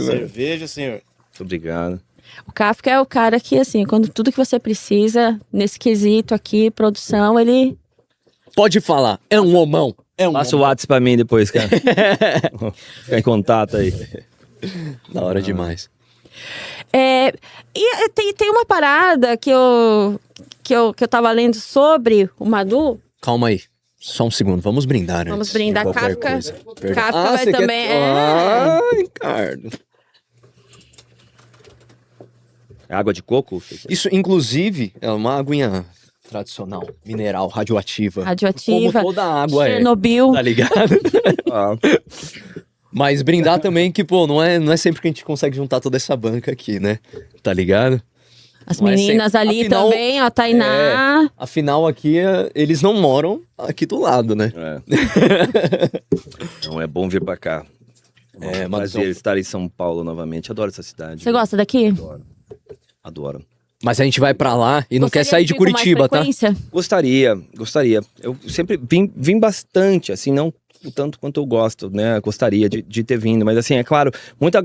Cerveja, senhor. Muito obrigado. O Kafka é o cara que, assim, quando tudo que você precisa, nesse quesito aqui, produção, ele... Pode falar, é um homão. Passa o WhatsApp pra mim depois, cara. Fica em contato aí. Da hora demais. E tem uma parada que eu tava lendo sobre o Madu. Calma aí. Só um segundo, vamos brindar, né? Vamos brindar. Kafka vai você também. Ricardo. É água de coco? Isso, inclusive, é uma aguinha tradicional, mineral, radioativa. Radioativa, Como toda água Chernobyl. tá ligado? Ah, Mas brindar também que, pô, não é sempre que a gente consegue juntar toda essa banca aqui, né? Tá ligado? As Não é meninas sempre. ali Afinal, também, ó, a Tainá. Afinal, aqui, eles não moram aqui do lado, né? Então é bom vir pra cá. É, Prazer Maduzão. estar em São Paulo novamente. Adoro essa cidade. Você gosta daqui? Adoro. Mas a gente vai pra lá e não Gostaria quer sair de vir com mais Curitiba, tá? frequência? Gostaria. Eu sempre vim bastante, assim, não o tanto quanto eu gosto, né? Gostaria de ter vindo, mas assim, é claro,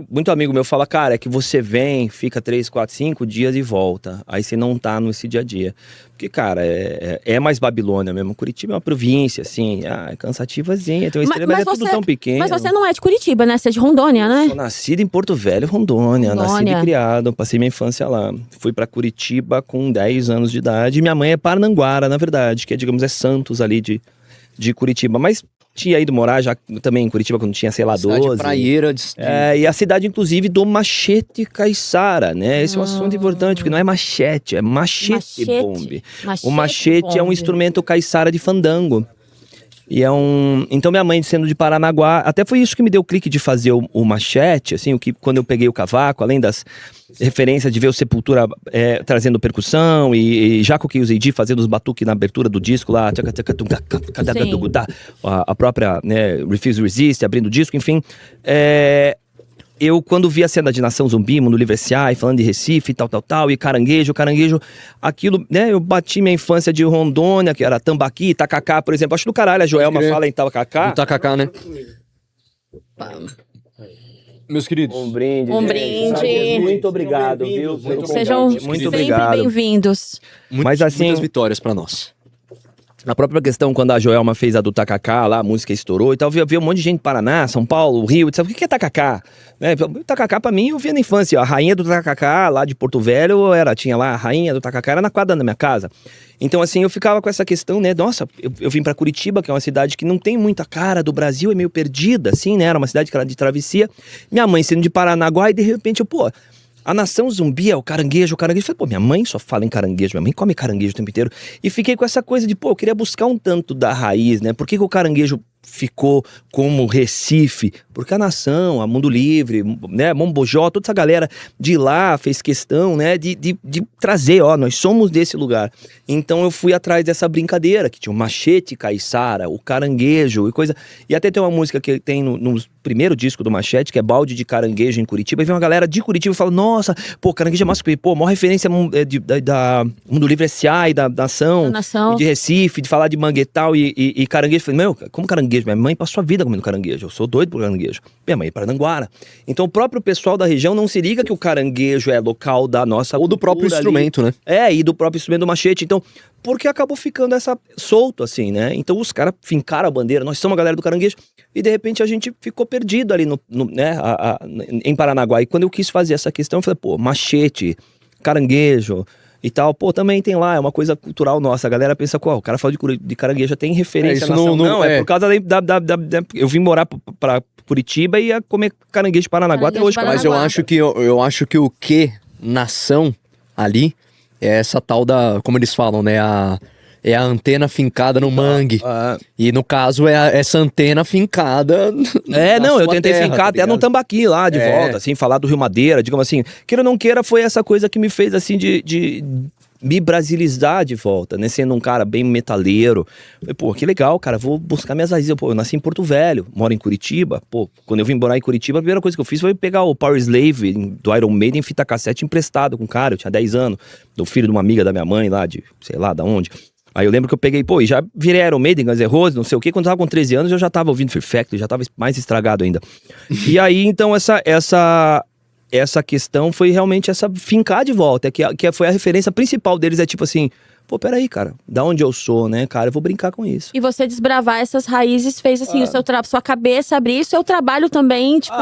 muito amigo meu fala, cara, é que você vem, fica 3, 4, 5 dias e volta. Aí você não tá nesse dia a dia. Porque, cara, é mais Babilônia mesmo. Curitiba é uma província, assim, é cansativazinha, tem uma estrela, mas é tudo tão pequeno. Mas você não é de Curitiba, né? Você é de Rondônia, né? Sou nascido em Porto Velho, Rondônia. Nascido e criado, passei minha infância lá. Fui pra Curitiba com 10 anos de idade. Minha mãe é Parnanguara, na verdade, que é, digamos, Santos ali de Curitiba. Mas tinha ido morar já também em Curitiba quando tinha, sei lá, Cidade 12. praieira E a cidade, inclusive, do Machete Caiçara, né? Esse é um assunto importante, porque não é machete, é machete bombe. O machete é um instrumento caiçara de fandango. E então minha mãe sendo de Paranaguá, até foi isso que me deu o clique de fazer o machete, assim, quando eu peguei o cavaco, além das referências de ver o Sepultura trazendo percussão e Jaco que usei de fazendo os batuques na abertura do disco lá, a própria, né, Refuse Resist, abrindo o disco, enfim, eu, quando vi a cena de Nação Zumbi, Mundo Livre S.A., falando de Recife, tal, e caranguejo, aquilo, né, eu bati minha infância de Rondônia, que era Tambaqui, Tacacá, por exemplo, acho do caralho, a Joelma fala em Tacacá. do Tacacá, né? Meus queridos. Um brinde. Um gente. brinde. Muito obrigado, viu? Sejam Muito sempre obrigado. bem-vindos. Mas assim- Muitas vitórias pra nós. A própria questão, quando a Joelma fez a do Tacacá, lá, a música estourou e tal, vi um monte de gente de Paraná, São Paulo, Rio, sabe o que é Tacacá? Né? Tacacá, pra mim, eu via na infância, a rainha do Tacacá, lá de Porto Velho, tinha lá a rainha do Tacacá, era na quadra da minha casa. Então, assim, eu ficava com essa questão, né, nossa, eu vim pra Curitiba, que é uma cidade que não tem muita cara do Brasil, é meio perdida, assim, né, era uma cidade que era de travessia, minha mãe sendo de Paranaguá, e de repente a Nação Zumbi é o caranguejo. Eu falei, pô, minha mãe só fala em caranguejo, minha mãe come caranguejo o tempo inteiro. E fiquei com essa coisa de, pô, eu queria buscar um tanto da raiz, né? Por que o caranguejo ficou como Recife? Porque a Nação, a Mundo Livre, né, Mombojó, toda essa galera de lá fez questão, né, de trazer, nós somos desse lugar. Então eu fui atrás dessa brincadeira, que tinha o Machete Caiçara, o caranguejo e coisa. E até tem uma música que tem no primeiro disco do Machete, que é Balde de Caranguejo em Curitiba, e vem uma galera de Curitiba e fala, nossa, pô, caranguejo é massa, pô, maior referência da Mundo Livre S.A. e da Nação, e de Recife, de falar de Manguetal e caranguejo. Eu falei, meu, como caranguejo? Minha mãe passou a vida comendo caranguejo, eu sou doido por caranguejo. Minha mãe é Paranaguara. Então o próprio pessoal da região não se liga que o caranguejo é local da nossa Ou do próprio instrumento, ali, né? E do próprio instrumento do Machete. Então, porque acabou ficando solto, assim, né? Então os caras fincaram a bandeira, nós somos a galera do caranguejo, e de repente a gente ficou perdido ali né, em Paranaguá. E quando eu quis fazer essa questão, eu falei, pô, Machete, caranguejo e tal, pô, também tem lá, é uma coisa cultural nossa. A galera pensa, o cara fala de caranguejo, já tem referência isso à nação. Não, é é por causa eu vim morar pra Curitiba e ia comer caranguejo de Paranaguá até hoje. Mas eu acho que o que nação ali é essa tal da, como eles falam, né, é a antena fincada no mangue. E no caso é essa antena fincada eu tentei fincar até no Tambaqui lá de volta, assim, falar do Rio Madeira, digamos assim. Queira ou não queira, foi essa coisa que me fez, assim, de me brasilizar de volta, né? Sendo um cara bem metaleiro. Falei, pô, que legal, cara, vou buscar minhas raízes. Pô, eu nasci em Porto Velho, moro em Curitiba. Pô, quando eu vim morar em Curitiba, a primeira coisa que eu fiz foi pegar o Power Slave do Iron Maiden em fita cassete emprestado com o cara. Eu tinha 10 anos, do filho de uma amiga da minha mãe lá, de sei lá da onde. Aí eu lembro que eu peguei, pô, e já virei Iron Maiden, Guns N' Roses, não sei o quê. Quando eu tava com 13 anos, eu já tava ouvindo Fear Factory, já tava mais estragado ainda. E aí, então, essa questão foi realmente essa fincar de volta, que foi a referência principal deles, é tipo assim, pô, peraí, cara, da onde eu sou, né, cara, eu vou brincar com isso. E você desbravar essas raízes fez, assim, sua cabeça abrir, o seu trabalho também, tipo...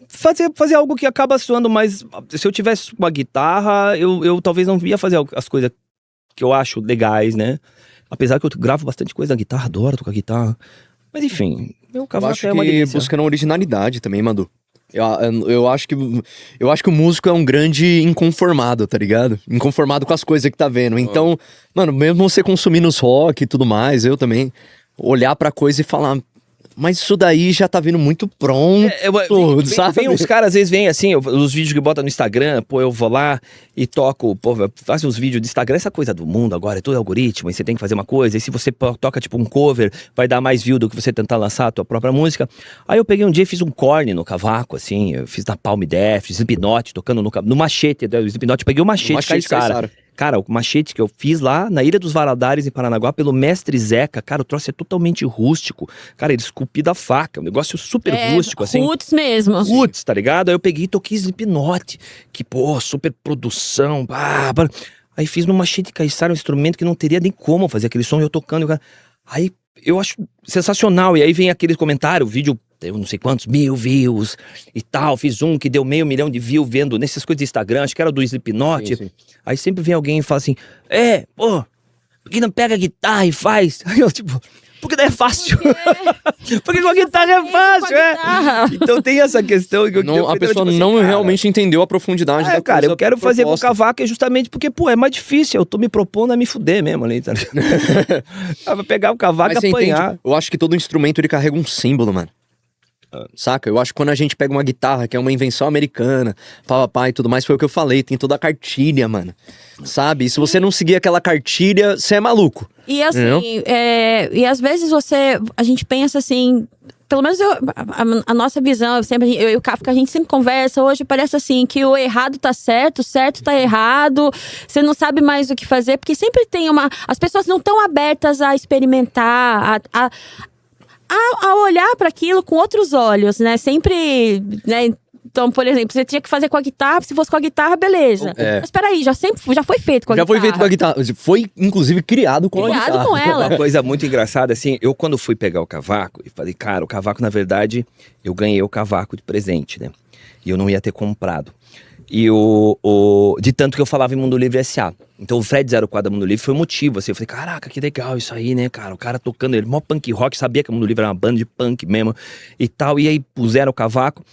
Fazer algo que acaba soando mais... Se eu tivesse uma guitarra, eu talvez não ia fazer as coisas que eu acho legais, né? Apesar que eu gravo bastante coisa na guitarra, adoro tocar guitarra. Mas enfim, meu cavaco é uma delícia. Buscando originalidade também, Madu. Eu acho que o músico é um grande inconformado, tá ligado? Inconformado com as coisas que tá vendo. Então, mano, mesmo você consumindo os rock e tudo mais, eu também, olhar pra coisa e falar, mas isso daí já tá vindo muito pronto, sabe? Vem uns caras, às vezes vem assim, os vídeos que bota no Instagram, pô, eu vou lá e toco, pô, faz uns vídeos de Instagram, essa coisa do mundo agora, é tudo algoritmo, e você tem que fazer uma coisa, e se você toca tipo um cover, vai dar mais view do que você tentar lançar a tua própria música. Aí eu peguei um dia e fiz um corne no cavaco, assim, eu fiz na Palm Def, Slipknot, tocando no machete, do Slipknot, peguei o machete, cara. Cara, o machete que eu fiz lá na Ilha dos Valadares, em Paranaguá, pelo mestre Zeca, cara, o troço é totalmente rústico. Cara, ele esculpiu da faca, um negócio super rústico, assim. Roots mesmo. Roots, tá ligado? Aí eu peguei e toquei Slipknot, que, pô, super produção, Aí fiz no machete caiçara, um instrumento que não teria nem como fazer aquele som, eu tocando, cara. Aí eu acho sensacional, e aí vem aquele comentário, o vídeo, eu não sei quantos, 1000 views e tal, fiz um que deu 500 mil de views vendo nessas coisas de Instagram, acho que era do Slipknot. Sim. Aí sempre vem alguém e fala assim, pô, por que não pega a guitarra e faz? Aí eu tipo, porque daí é fácil. Porque com a guitarra é fácil, Então tem essa questão. Que a pessoa tipo assim, não realmente entendeu a profundidade da cara, coisa. Eu quero fazer com o cavaco justamente porque, pô, é mais difícil. Eu tô me propondo a me fuder mesmo ali, tá ligado? Vai pegar o cavaco e apanhar. Entende? Eu acho que todo instrumento ele carrega um símbolo, mano. Saca? Eu acho que quando a gente pega uma guitarra, que é uma invenção americana, e tudo mais, foi o que eu falei, tem toda a cartilha, mano. Sabe? E se você não seguir aquela cartilha, você é maluco. E assim, e às vezes a gente pensa assim, pelo menos a nossa visão, eu e o Kafka, a gente sempre conversa, hoje parece assim, que o errado tá certo, o certo tá errado, você não sabe mais o que fazer, porque sempre tem as pessoas não estão abertas a experimentar, a olhar para aquilo com outros olhos, né? Sempre, né? Então, por exemplo, você tinha que fazer com a guitarra, se fosse com a guitarra, beleza. Mas peraí, já foi feito com a guitarra. Já foi feito com a guitarra. Foi, inclusive, criado com a guitarra. Criado com ela. Uma coisa muito engraçada, assim, eu quando fui pegar o cavaco, e falei, cara, o cavaco, na verdade, eu ganhei o cavaco de presente, né? E eu não ia ter comprado. E de tanto que eu falava em Mundo Livre S.A. Então o Fred 04 da Mundo Livre foi o motivo, assim. Eu falei, caraca, que legal isso aí, né, cara? O cara tocando, ele mó punk rock, sabia que a Mundo Livre era uma banda de punk mesmo e tal. E aí puseram o cavaco.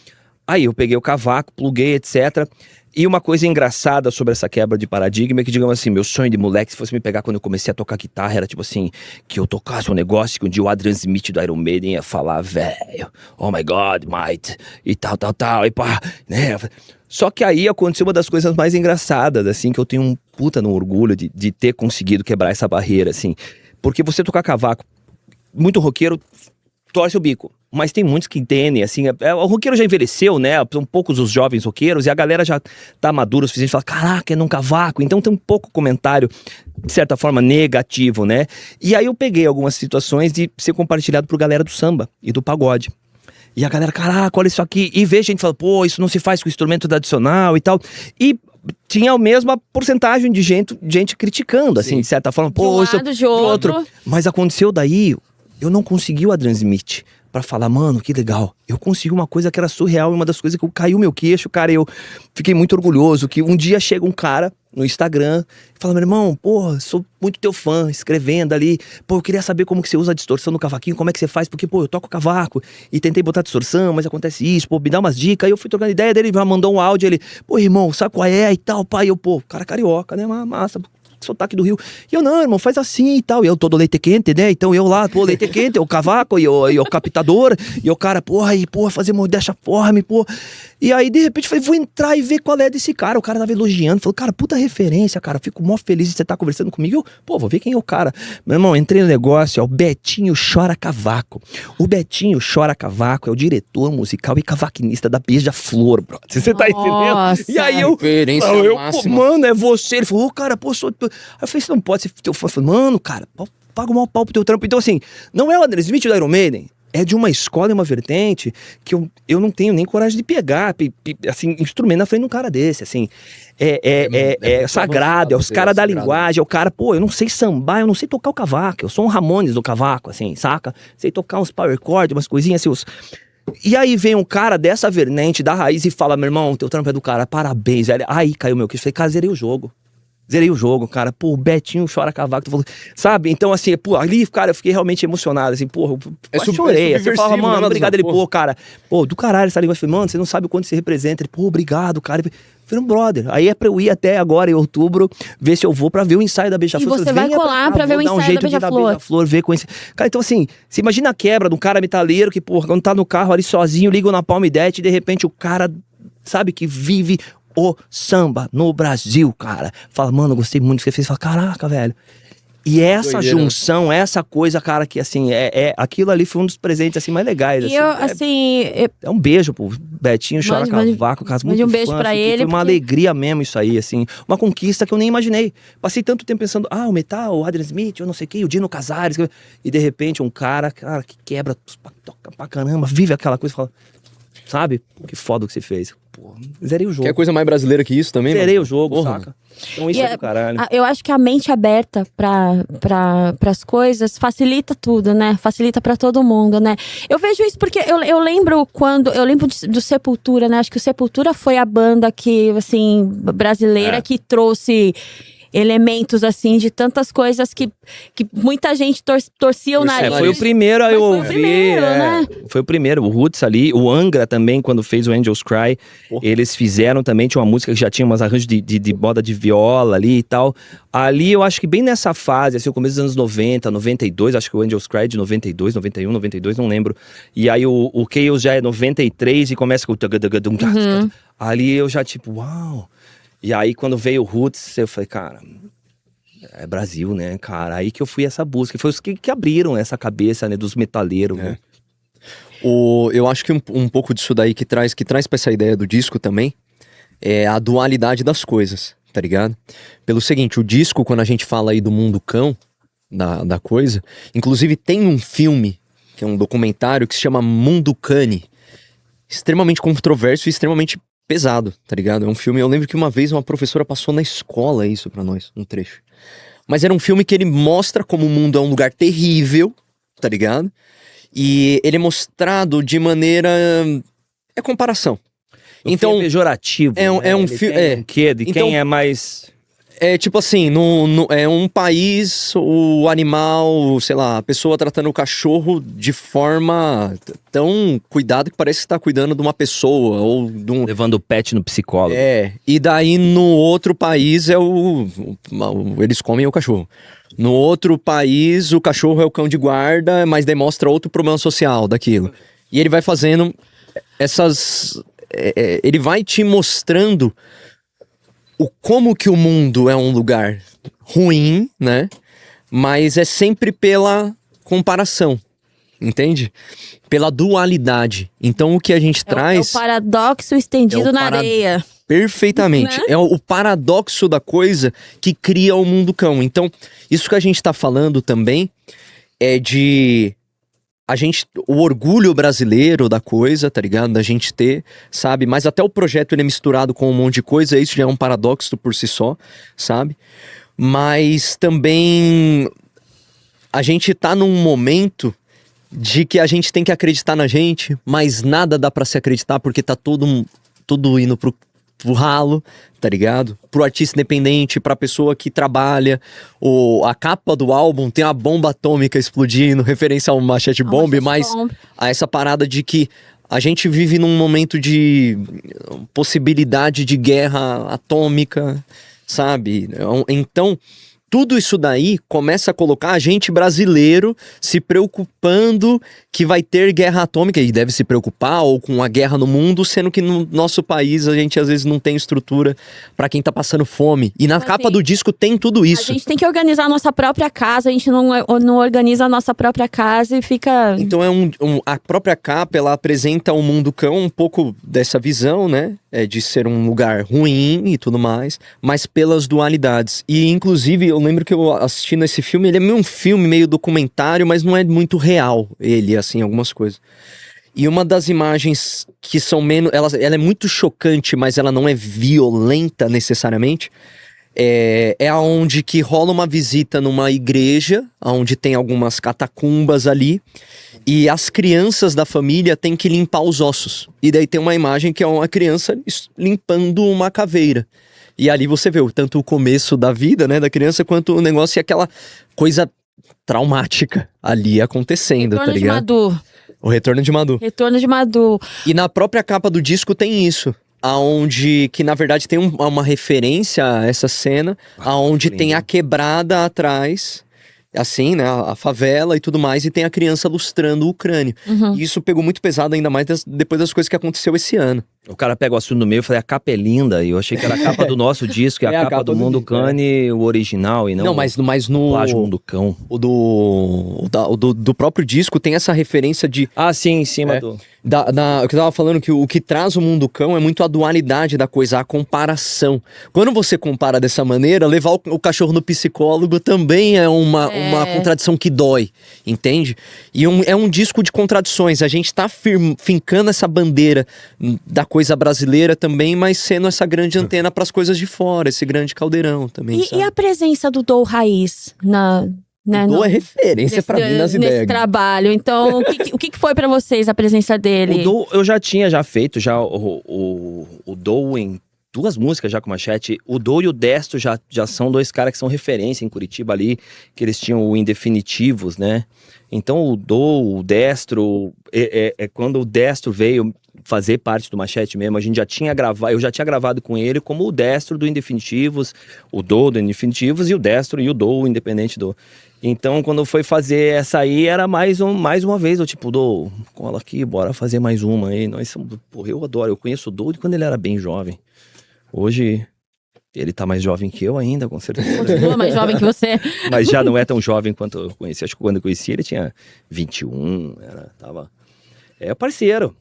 Aí eu peguei o cavaco, pluguei, etc. E uma coisa engraçada sobre essa quebra de paradigma é que, digamos assim, meu sonho de moleque, se fosse me pegar quando eu comecei a tocar guitarra, era tipo assim, que eu tocasse um negócio que um dia o Adrian Smith do Iron Maiden ia falar, velho, oh my God, mate, e tal, e pá, né? Só que aí aconteceu uma das coisas mais engraçadas, assim, que eu tenho um puta no orgulho de ter conseguido quebrar essa barreira, assim. Porque você tocar cavaco, muito roqueiro torce o bico. Mas tem muitos que entendem, assim, o roqueiro já envelheceu, né? São poucos os jovens roqueiros e a galera já tá madura o suficiente, fala, caraca, é num cavaco. Então tem um pouco comentário, de certa forma, negativo, né? E aí eu peguei algumas situações de ser compartilhado por galera do samba e do pagode. E a galera, caraca, olha isso aqui. E vê gente falando, pô, isso não se faz com instrumento tradicional e tal. E tinha a mesma porcentagem de gente criticando, assim, de certa forma. Pô, de um lado, de outro. Mas aconteceu daí, eu não consegui o Adrian Smith pra falar, mano, que legal. Eu consegui uma coisa que era surreal, e uma das coisas que caiu meu queixo, cara, eu fiquei muito orgulhoso, que um dia chega um cara no Instagram e fala, meu irmão, porra, sou muito teu fã, escrevendo ali, pô, eu queria saber como que você usa a distorção no cavaquinho, como é que você faz, porque, pô, eu toco cavaco e tentei botar distorção, mas acontece isso, pô, me dá umas dicas, aí eu fui trocando ideia dele, já mandou um áudio, ele, pô, irmão, sabe qual é e tal, pai, eu, pô, cara carioca, né, massa, sotaque do Rio. E eu, não, irmão, faz assim e tal. E eu todo leite quente, né? Então eu lá, pô, leite quente, o cavaco e o captador. E o cara, porra, fazer modéstia forme, pô. E aí, de repente, eu falei, vou entrar e ver qual é desse cara. O cara tava elogiando, falou, cara, puta referência, cara. Fico mó feliz de você estar conversando comigo. Eu, pô, vou ver quem é o cara. Meu irmão, entrei no negócio, é o Betinho Chora Cavaco. O Betinho Chora Cavaco é o diretor musical e cavaquinista da Beija-Flor, bro. Você tá entendendo? E aí eu, pô, mano, é você. Ele falou, cara, pô, sou... Aí eu falei, você não pode ser teu fã. Eu falei, mano, cara, paga o maior pau pro teu trampo. Então, assim, não é o André Smith do Iron Maiden, é de uma escola e uma vertente que eu não tenho nem coragem de pegar, assim, instrumento na frente de um cara desse, assim. É sagrado, é os caras da linguagem, é o cara, pô, eu não sei sambar, eu não sei tocar o cavaco, eu sou um Ramones do cavaco, assim, saca? Sei tocar uns power chord, umas coisinhas assim, E aí vem um cara dessa vertente, da raiz, e fala, meu irmão, teu trampo é do cara, parabéns, velho. Aí caiu meu queixo, falei, cara, zerei o jogo. Zerei o jogo, cara. Pô, o Betinho chora cavaco. Tu falou, sabe? Então, assim, pô, ali, cara, eu fiquei realmente emocionado. Assim, pô, eu quase chorei. Assim, eu falava, mano, obrigado. Ele, pô, cara, pô, do caralho essa língua. Eu falei, mano, você não sabe o quanto você representa. Ele, pô, obrigado, cara. Eu falei, brother. Aí é pra eu ir até agora, em outubro, ver se eu vou pra ver o ensaio da Beija-Flor. E você vai colar pra ver o ensaio da Beija-Flor. Ver com esse... Cara, então, assim, você imagina a quebra do cara metaleiro que, pô, quando tá no carro ali sozinho, liga na Palm Death e de repente o cara, sabe, que vive o samba no Brasil, cara. Fala, mano, eu gostei muito do que você fez. Fala, caraca, velho. E essa doideira, junção, essa coisa, cara, que assim, aquilo ali foi um dos presentes, assim, mais legais. E assim, eu, assim... É um beijo pro Betinho, chora cavaco, cara, muito um beijo fã, pra assim, ele. Foi uma alegria mesmo isso aí, assim. Uma conquista que eu nem imaginei. Passei tanto tempo pensando, o metal, o Adrian Smith, eu não sei o que, o Dino Casares. E de repente um cara que quebra, toca pra caramba, vive aquela coisa e fala, sabe? Que foda o que você fez. Pô, zerei o jogo. Quer coisa mais brasileira que isso também? Zerei mano? o jogo, Porra. saca? Então isso é do caralho. Eu acho que a mente aberta pras coisas facilita tudo, né? Facilita pra todo mundo, né? Eu vejo isso porque eu lembro do Sepultura, né? Acho que o Sepultura foi a banda que, assim, brasileira que trouxe elementos, assim, de tantas coisas que muita gente torcia o nariz. Foi o primeiro a eu Foi o ouvir. primeiro, né? Foi o primeiro. O Roots ali, o Angra também, quando fez o Angels Cry, eles fizeram também, tinha uma música que já tinha umas arranjos de boda de viola ali e tal. Ali eu acho que bem nessa fase, assim, o começo dos anos 90, 92, acho que o Angels Cry é de 92, 91, 92, não lembro. E aí o Chaos já é 93 e começa com o... Ali eu já tipo, uau... E aí, quando veio o Roots, eu falei, cara, é Brasil, né, cara? Aí que eu fui essa busca. Foi os que abriram essa cabeça, né, dos metaleiros, né? Eu acho que um pouco disso daí que traz pra essa ideia do disco também é a dualidade das coisas, tá ligado? Pelo seguinte, o disco, quando a gente fala aí do mundo cão, da coisa, inclusive tem um filme, que é um documentário, que se chama Mundo Cane, extremamente controverso e extremamente pesado, tá ligado? É um filme, eu lembro que uma vez uma professora passou na escola isso pra nós, um trecho. Mas era um filme que ele mostra como o mundo é um lugar terrível, tá ligado? E ele é mostrado de maneira... É comparação. Então, é pejorativo. É um filme... Quem é mais... É tipo assim, é um país, o animal, sei lá, a pessoa tratando o cachorro de forma tão cuidado que parece que tá cuidando de uma pessoa ou de um... Levando o pet no psicólogo. E daí no outro país eles comem o cachorro. No outro país o cachorro é o cão de guarda, mas demonstra outro problema social daquilo. E ele vai fazendo essas... ele vai te mostrando como que o mundo é um lugar ruim, né? Mas é sempre pela comparação, entende? Pela dualidade. Então o que a gente traz... É o paradoxo estendido na areia. Perfeitamente. Né? É o paradoxo da coisa que cria o mundo cão. Então, isso que a gente tá falando também é de... o orgulho brasileiro da coisa, tá ligado? Da gente ter, sabe? Mas até o projeto ele é misturado com um monte de coisa, isso já é um paradoxo por si só, sabe? Mas também a gente tá num momento de que a gente tem que acreditar na gente, mas nada dá pra se acreditar porque tá tudo indo pro ralo, tá ligado? Pro artista independente, pra pessoa que trabalha. A capa do álbum tem a bomba atômica explodindo, referência ao Machete Bomb, mas a essa parada de que a gente vive num momento de possibilidade de guerra atômica, sabe? Então, tudo isso daí começa a colocar a gente brasileiro se preocupando que vai ter guerra atômica e deve se preocupar ou com a guerra no mundo, sendo que no nosso país a gente às vezes não tem estrutura pra quem tá passando fome. E na capa do disco tem tudo isso. A gente tem que organizar a nossa própria casa, a gente não organiza a nossa própria casa e fica... Então a própria capa, ela apresenta o mundo cão um pouco dessa visão, né? De ser um lugar ruim e tudo mais, mas pelas dualidades. E inclusive eu lembro que eu assistindo esse filme, ele é um filme meio documentário, mas não é muito real, ele, assim, algumas coisas. E uma das imagens que são menos... Ela é muito chocante, mas ela não é violenta necessariamente. É aonde que rola uma visita numa igreja, onde tem algumas catacumbas ali, e as crianças da família têm que limpar os ossos. E daí tem uma imagem que é uma criança limpando uma caveira. E ali você vê tanto o começo da vida, né, da criança, quanto o negócio e aquela coisa traumática ali acontecendo, Retorno tá de ligado? Madu. O retorno de Madu. Retorno de Madu. E na própria capa do disco tem isso. Aonde, que na verdade tem uma referência a essa cena, aonde tem a quebrada atrás, assim, né, a favela e tudo mais, e tem a criança lustrando o crânio. E isso pegou muito pesado, ainda mais depois das coisas que aconteceu esse ano. O cara pega o assunto no meio e fala, a capa é linda. E eu achei que era a capa do nosso disco, é a capa do Mundo Cane, o original, e não, mas no o Plágio Mundo Cão. do próprio disco tem essa referência de... Ah, sim, em cima do... O que eu tava falando, que o que traz o Mundo Cão é muito a dualidade da coisa, a comparação. Quando você compara dessa maneira, levar o cachorro no psicólogo também é uma contradição que dói, entende? E é um disco de contradições. A gente tá fincando essa bandeira da coisa brasileira também, mas sendo essa grande antena para as coisas de fora, esse grande caldeirão também, E a presença do Dou Raiz na... Né, Dou é referência pra mim nas ideias. Nesse trabalho. Então, o que foi pra vocês a presença dele? O Dou, eu já tinha feito o Dou em 2 músicas já com Machete. O Dou e o Destro já são 2 caras que são referência em Curitiba ali, que eles tinham o Indefinitivos, né? Então o Dou, o Destro, quando o Destro veio fazer parte do Machete mesmo, eu já tinha gravado com ele como o Destro do Indefinitivos, o Dou do Indefinitivos e o Destro e o Dou independente do... Então, quando foi fazer essa aí, era mais uma vez, eu tipo, Dou, cola aqui, bora fazer mais uma aí. Porra, eu adoro, eu conheço o Dou de quando ele era bem jovem. Hoje, ele tá mais jovem que eu ainda, com certeza. Continua mais jovem que você. Mas já não é tão jovem quanto eu conheci. Acho que quando eu conheci ele tinha 21, tava... É parceiro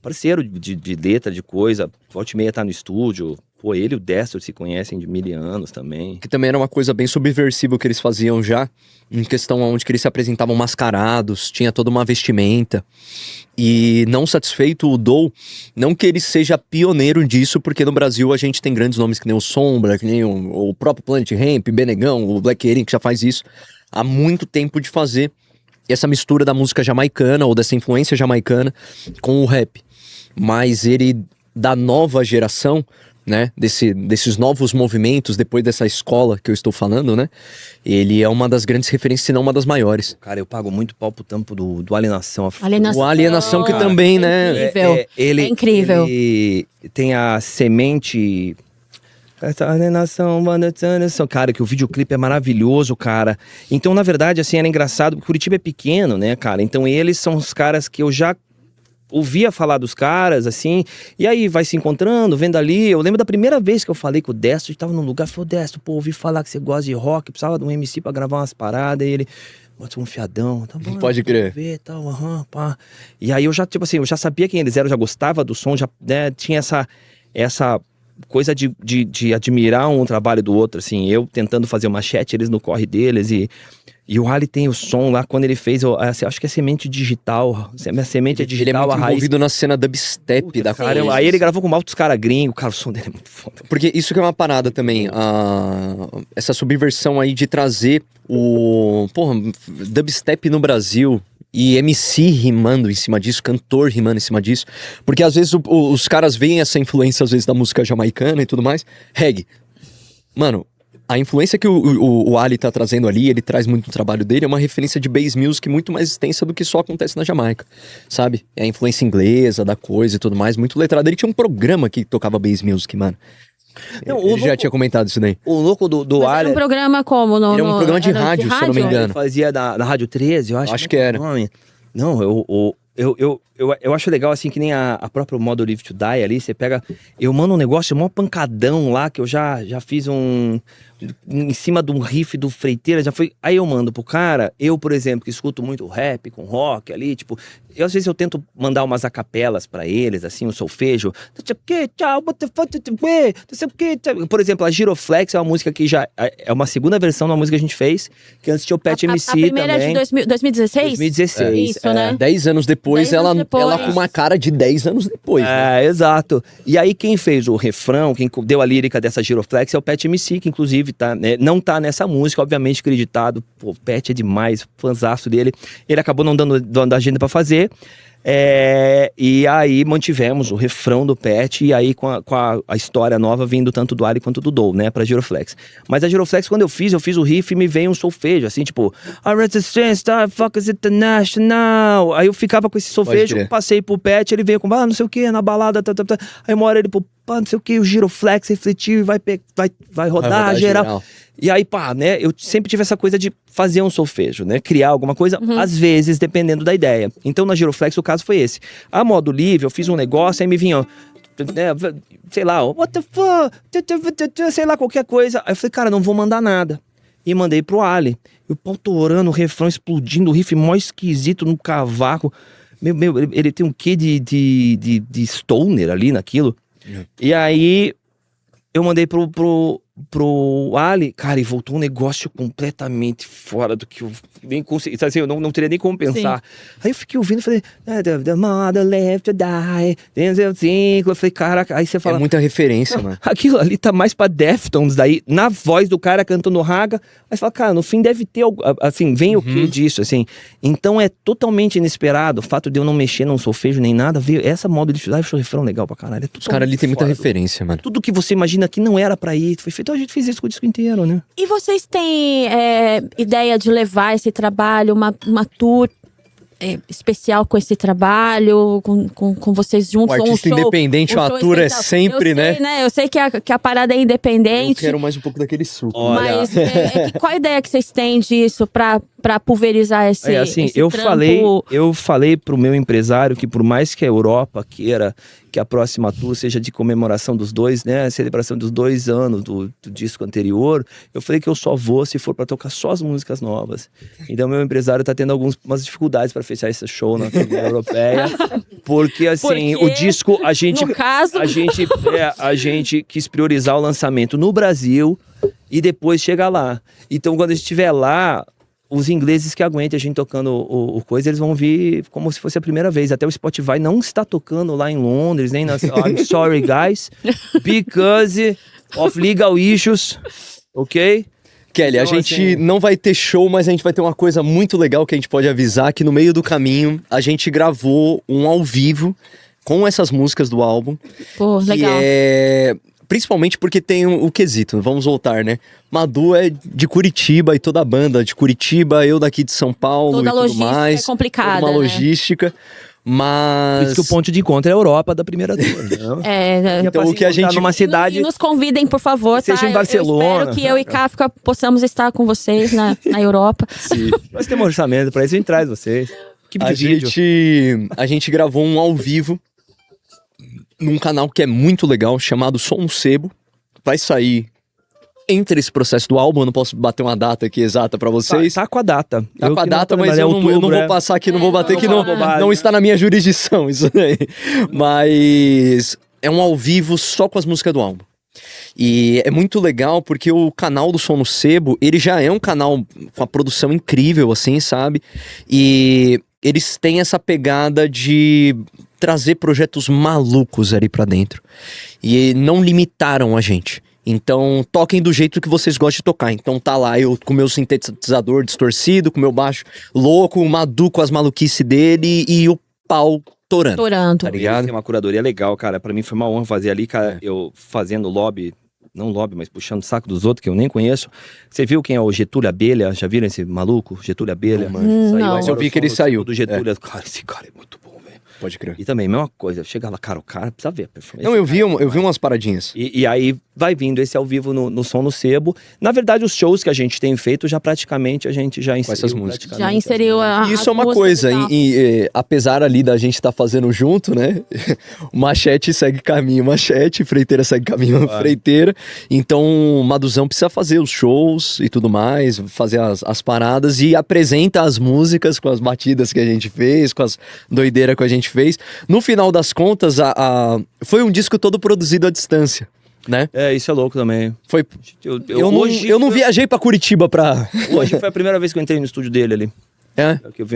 de letra, de coisa. Volta e meia tá no estúdio. Pô, ele e o Destro se conhecem de 1000 anos também. Que também era uma coisa bem subversiva que eles faziam já, em questão onde que eles se apresentavam mascarados, tinha toda uma vestimenta. E não satisfeito, o Dou, não que ele seja pioneiro disso, porque no Brasil a gente tem grandes nomes que nem o Sombra, que nem o próprio Planet Hemp, Benegão, o Black Alien, que já faz isso há muito tempo de fazer essa mistura da música jamaicana ou dessa influência jamaicana com o rap. Mas ele, da nova geração, né, desses novos movimentos, depois dessa escola que eu estou falando, né, ele é uma das grandes referências, se não uma das maiores. Cara, eu pago muito pau pro tampo do Alienação. O Alienação que também, né... Incrível. É incrível. Ele tem a semente... Essa alienação, cara, que o videoclipe é maravilhoso, cara. Então, na verdade, assim, era engraçado, porque Curitiba é pequeno, né, cara? Então, eles são os caras que eu já ouvia falar dos caras, assim, e aí vai se encontrando, vendo ali. Eu lembro da primeira vez que eu falei com o Destro, eu tava num lugar, falou, Destro, pô, ouvi falar que você gosta de rock, precisava de um MC pra gravar umas paradas, e ele... Bota um fiadão, tá bom. Pode crer. Ver, tal, pá. E aí eu já, tipo assim, eu já sabia quem eles eram, já gostava do som, já, né, tinha essa coisa de admirar um trabalho do outro, assim, eu tentando fazer o Machete, eles no corre deles, e o Ali tem o som lá, quando ele fez, eu acho que é semente digital, minha semente é digital, ele é muito a raiz... envolvido na cena dubstep. Puta, da cara, coisa. aí ele gravou com altos caras gringos, cara, o som dele é muito foda. Porque isso que é uma parada também, essa subversão aí de trazer o dubstep no Brasil e MC rimando em cima disso, cantor rimando em cima disso, porque às vezes os caras veem essa influência às vezes da música jamaicana e tudo mais, reggae. Mano, a influência que o Ali tá trazendo ali, ele traz muito no trabalho dele, é uma referência de bass music muito mais extensa do que só acontece na Jamaica, sabe? É a influência inglesa da coisa e tudo mais, muito letrado. Ele tinha um programa que tocava bass music, mano. Não, Ele já tinha comentado isso daí. O louco do Mas Ali... era um programa como? Ele é um programa de rádio, se eu não me engano. Ele fazia na Rádio 13, eu acho. Acho que era. Nome. Não, eu acho legal, assim, que nem a própria Modo Live to Die ali, você pega... Eu mando um negócio, mó pancadão lá, que eu já fiz em cima de um riff do Freiteira, já foi... Aí eu mando pro cara, eu, por exemplo, que escuto muito rap com rock ali, tipo... Às vezes eu tento mandar umas acapelas pra eles, assim, um solfejo. Por exemplo, a Giroflex é uma música que já... É uma segunda versão de uma música que a gente fez, que antes tinha o Pet MC também. A primeira é de 2016? 2016. Isso, né? 10 anos depois, 10 anos depois. ela com uma cara de 10 anos depois. Né? Exato. E aí quem fez o refrão, quem deu a lírica dessa Giroflex é o Pet MC, que inclusive não tá nessa música, obviamente acreditado. Pô, o Pet é demais, fãzaço dele. Ele acabou não dando agenda pra fazer. E aí mantivemos o refrão do Pet, e aí com a história nova vindo tanto do Ali quanto do Dou, né, pra Giroflex. Mas a Giroflex, quando eu fiz o riff e me veio um solfejo, assim, tipo, a resistance, the fuck is international. Aí eu ficava com esse solfejo, passei pro Pet, ele veio com, não sei o que, na balada, Aí uma hora ele, não sei o que, o Giroflex refletiu e vai rodar geral. E aí, né, eu sempre tive essa coisa de fazer um solfejo, né, criar alguma coisa, às vezes, dependendo da ideia. Então, na Giroflex, o caso foi esse. A modo livre, eu fiz um negócio, aí me vinha, sei lá, what the fuck, sei lá, qualquer coisa. Aí eu falei, cara, não vou mandar nada. E mandei pro Ali. E o pau torando, o refrão explodindo, o riff mó esquisito no cavaco. Meu, ele tem um quê de stoner ali naquilo. E aí, eu mandei pro Ali, cara, e voltou um negócio completamente fora do que eu nem consegui, assim, eu não teria nem como pensar. Sim. Aí eu fiquei ouvindo e falei, the mother left to die, eu falei, caraca, aí você fala... É muita referência, mano. Aquilo ali tá mais pra Deftones daí, na voz do cara cantando raga, aí você fala, cara, no fim deve ter, assim, vem o que disso, assim. Então é totalmente inesperado, o fato de eu não mexer, não solfejo nem nada, veio essa moda de achou o refrão legal pra caralho. Os caras ali tem muita referência, mano. Tudo que você imagina que não era pra ir, foi feito. Então a gente fez isso com o disco inteiro, né? E vocês têm ideia de levar esse trabalho, uma tour especial com esse trabalho, com vocês juntos? O artista independente, uma tour é sempre, né? Eu sei que a parada é independente. Eu quero mais um pouco daquele suco. Mas qual a ideia que vocês têm disso pra pulverizar esse eu trampo? Eu falei pro meu empresário que por mais que a Europa queira que a próxima tour seja de comemoração dos 2, né, a celebração dos 2 anos do disco anterior, eu falei que eu só vou se for pra tocar só as músicas novas. Então meu empresário tá tendo algumas dificuldades pra fechar esse show na turnê europeia, porque assim, o disco a gente quis priorizar o lançamento no Brasil e depois chegar lá. Então quando a gente estiver lá, os ingleses que aguentem a gente tocando o coisa, eles vão vir como se fosse a primeira vez. Até o Spotify não está tocando lá em Londres, nem nas... I'm sorry, guys. Because of legal issues. Ok? Kelly, então, a gente não vai ter show, mas a gente vai ter uma coisa muito legal que a gente pode avisar, que no meio do caminho a gente gravou um ao vivo com essas músicas do álbum. Pô, legal. Principalmente porque tem o quesito, vamos voltar, né? Madu é de Curitiba e toda a banda de Curitiba, eu daqui de São Paulo toda e tudo mais. É complicada, uma logística, mas... Por isso que o ponto de encontro é a Europa da primeira tour, né? Então o que a gente... numa cidade... E nos convidem, por favor, seja em Barcelona. Eu espero que eu e Kafka possamos estar com vocês na Europa. Sim. Nós temos orçamento pra isso, a gente traz vocês. A gente gravou um ao vivo num canal que é muito legal, chamado Som no Sebo. Vai sair entre esse processo do álbum, eu não posso bater uma data aqui exata pra vocês. Tá com a data. Tá com a data, mas eu não vou passar aqui, não vou bater, que não está na minha jurisdição isso daí. Mas é um ao vivo só com as músicas do álbum. E é muito legal porque o canal do Som no Sebo, ele já é um canal com a produção incrível, assim, sabe? E eles têm essa pegada de trazer projetos malucos ali pra dentro. E não limitaram a gente. Então, toquem do jeito que vocês gostam de tocar. Então tá lá, eu com meu sintetizador distorcido, com meu baixo louco, o Madu com as maluquices dele e o pau torando. Tá ligado? Tem uma curadoria legal, cara. Pra mim foi uma honra fazer ali, cara. Eu fazendo lobby, não lobby, mas puxando o saco dos outros que eu nem conheço. Você viu quem é o Getúlio Abelha? Já viram esse maluco? Getúlio Abelha? Não. Mas eu vi que ele saiu. Do Getúlio. Cara, esse cara é muito bom, velho. Pode crer. E também, mesma coisa, chega lá, cara, o cara precisa ver a performance. Não, eu vi umas paradinhas. E aí vai vindo esse ao vivo no Som no Sebo. Na verdade, os shows que a gente tem feito, já praticamente a gente já inseriu. Com essas músicas. Já inseriu a Isso é uma coisa, apesar ali da gente estar fazendo junto, né? O Machete segue caminho Machete, Freiteira segue caminho Freiteira. Então, o Maduzão precisa fazer os shows e tudo mais, fazer as paradas e apresenta as músicas com as batidas que a gente fez, com as doideiras que a gente fez. No final das contas, foi um disco todo produzido à distância, né? Isso é louco também. Foi. Eu não viajei pra Curitiba pra... Hoje foi a primeira vez que eu entrei no estúdio dele ali.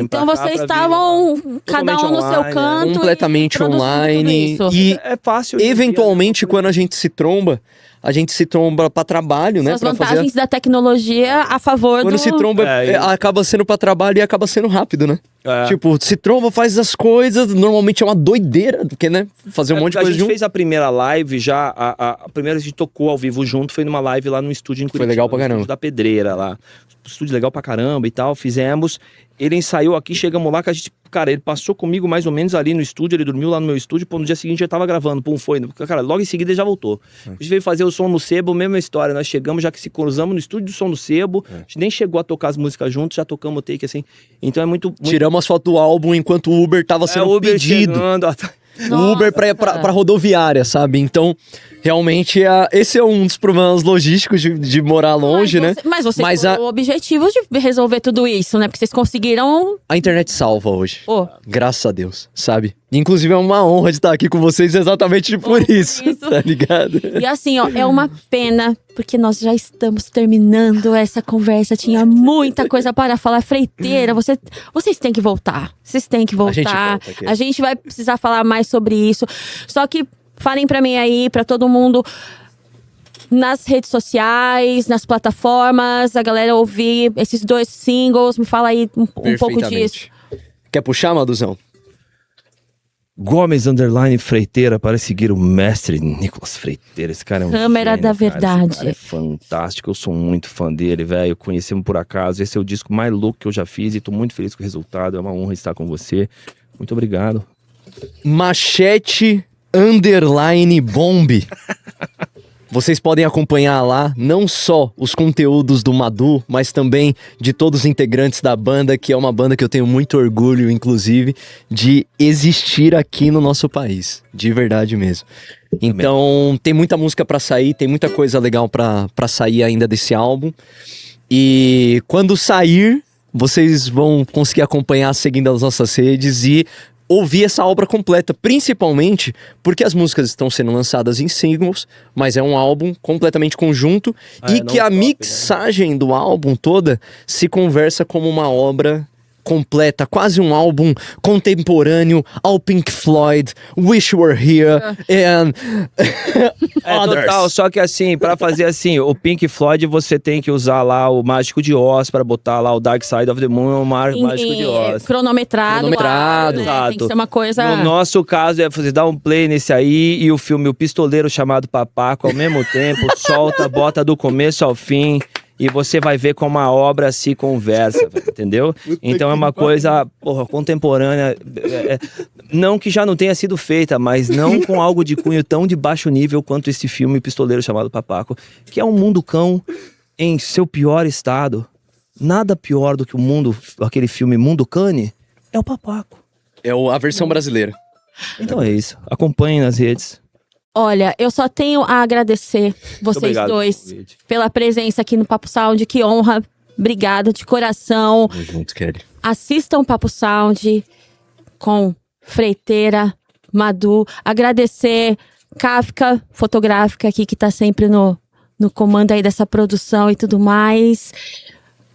Então vocês estavam cada um no seu canto, completamente online. E é fácil. Eventualmente, quando a gente se tromba, a gente se tromba pra trabalho, né? As Pra vantagens da tecnologia a favor Quando do... se tromba, acaba sendo pra trabalho e acaba sendo rápido, né? É. Tipo, se tromba, faz as coisas, normalmente é uma doideira, porque, né? Fazer um monte de A coisa gente junto. fez a primeira live já, a primeira a gente tocou ao vivo junto, foi numa live lá no estúdio em Curitiba. legal pra no caramba. estúdio da Pedreira lá. Estúdio legal pra caramba e tal, fizemos. Ele ensaiou aqui, chegamos lá, que a gente, cara, ele passou comigo mais ou menos ali no estúdio, ele dormiu lá no meu estúdio, pô, no dia seguinte já tava gravando, pum, foi. Cara, logo em seguida ele já voltou. A gente veio fazer o Som no Sebo, mesma história, nós chegamos, já que se cruzamos no estúdio do Som no Sebo, a gente nem chegou a tocar as músicas juntos, já tocamos o take assim. Então é muito... Tiramos as fotos do álbum enquanto o Uber tava sendo Uber pedido. chegando, O Uber pra rodoviária, sabe? Então, realmente, esse é um dos problemas logísticos de morar longe, né? Mas vocês Mas têm o objetivo de resolver tudo isso, né? Porque vocês conseguiram... a internet salva hoje. Pô. Graças a Deus, sabe? Inclusive, é uma honra de estar aqui com vocês exatamente por isso, tá ligado? E assim, ó, é uma pena, porque nós já estamos terminando essa conversa. Tinha muita coisa para falar. Freiteira, vocês têm que voltar. Vocês têm que A gente voltar. volta aqui. A gente vai precisar falar mais sobre isso. Só que falem pra mim aí, pra todo mundo, nas redes sociais, nas plataformas, a galera ouvir esses 2 singles. Me fala aí um pouco disso. Perfeitamente. Quer puxar, Maduzão? Gomes _ Freiteira para seguir o mestre Nicolas Freiteira. Esse cara é um Câmera gênio, da cara. Verdade. Esse cara é fantástico, eu sou muito fã dele, velho. Conhecemos por acaso. Esse é o disco mais louco que eu já fiz e tô muito feliz com o resultado. É uma honra estar com você. Muito obrigado. Machete _ Bomb. Vocês podem acompanhar lá não só os conteúdos do Madu, mas também de todos os integrantes da banda, que é uma banda que eu tenho muito orgulho, inclusive, de existir aqui no nosso país. De verdade mesmo. Então, tem muita música pra sair, tem muita coisa legal pra sair ainda desse álbum. E quando sair, vocês vão conseguir acompanhar seguindo as nossas redes e ouvir essa obra completa, principalmente porque as músicas estão sendo lançadas em singles, mas é um álbum completamente conjunto e que a mixagem do álbum toda se conversa como uma obra completa, quase um álbum contemporâneo ao Pink Floyd, Wish You Were Here and Others. Total, só que assim, pra fazer assim, o Pink Floyd você tem que usar lá o Mágico de Oz, pra botar lá o Dark Side of the Moon, o Mágico de Oz. Cronometrado. Cronometrado. Né? Exato. Tem que ser uma coisa... No nosso caso, é você dar um play nesse aí e o filme O Pistoleiro Chamado Papaco ao mesmo tempo, solta, bota do começo ao fim e você vai ver como a obra se conversa, entendeu? Então é uma coisa, porra, contemporânea, não que já não tenha sido feita, mas não com algo de cunho tão de baixo nível quanto esse filme O Pistoleiro Chamado Papaco, que é um mundo cão em seu pior estado. Nada pior do que aquele filme Mundo Cane, é o Papaco. É a versão brasileira. Então é isso. Acompanhem nas redes. Olha, eu só tenho a agradecer vocês obrigado pelo dois convite. pela presença aqui no Papo Sound. Que honra. Obrigada de coração. Tamo junto, Kelly. Assistam Assistam Papo Sound com Freiteira, Madu. Agradecer Kafka Fotográfica aqui, que tá sempre no comando aí dessa produção e tudo mais.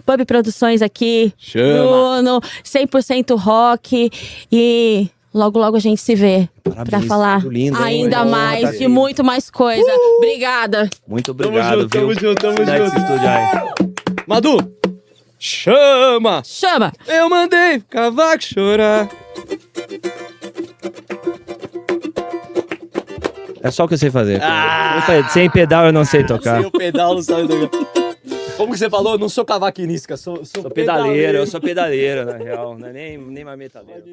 Pub Produções aqui. Chama. Bruno, 100% rock. E logo, logo a gente se vê Parabéns, pra falar muito lindo, hein? ainda Uma honra mais tá de aqui. muito mais coisa. Obrigada. Muito obrigado, Tamo junto, tamo Next junto. Studio aí. Madu, chama! Chama! Eu mandei cavaco chorar. É só o que eu sei fazer. Sem pedal eu não sei tocar. Sem o pedal, não sabe tocar. Como que você falou? Eu não sou cavaquinista, sou Sou pedaleiro, eu sou pedaleiro, na real. Não é nem mais metaleiro.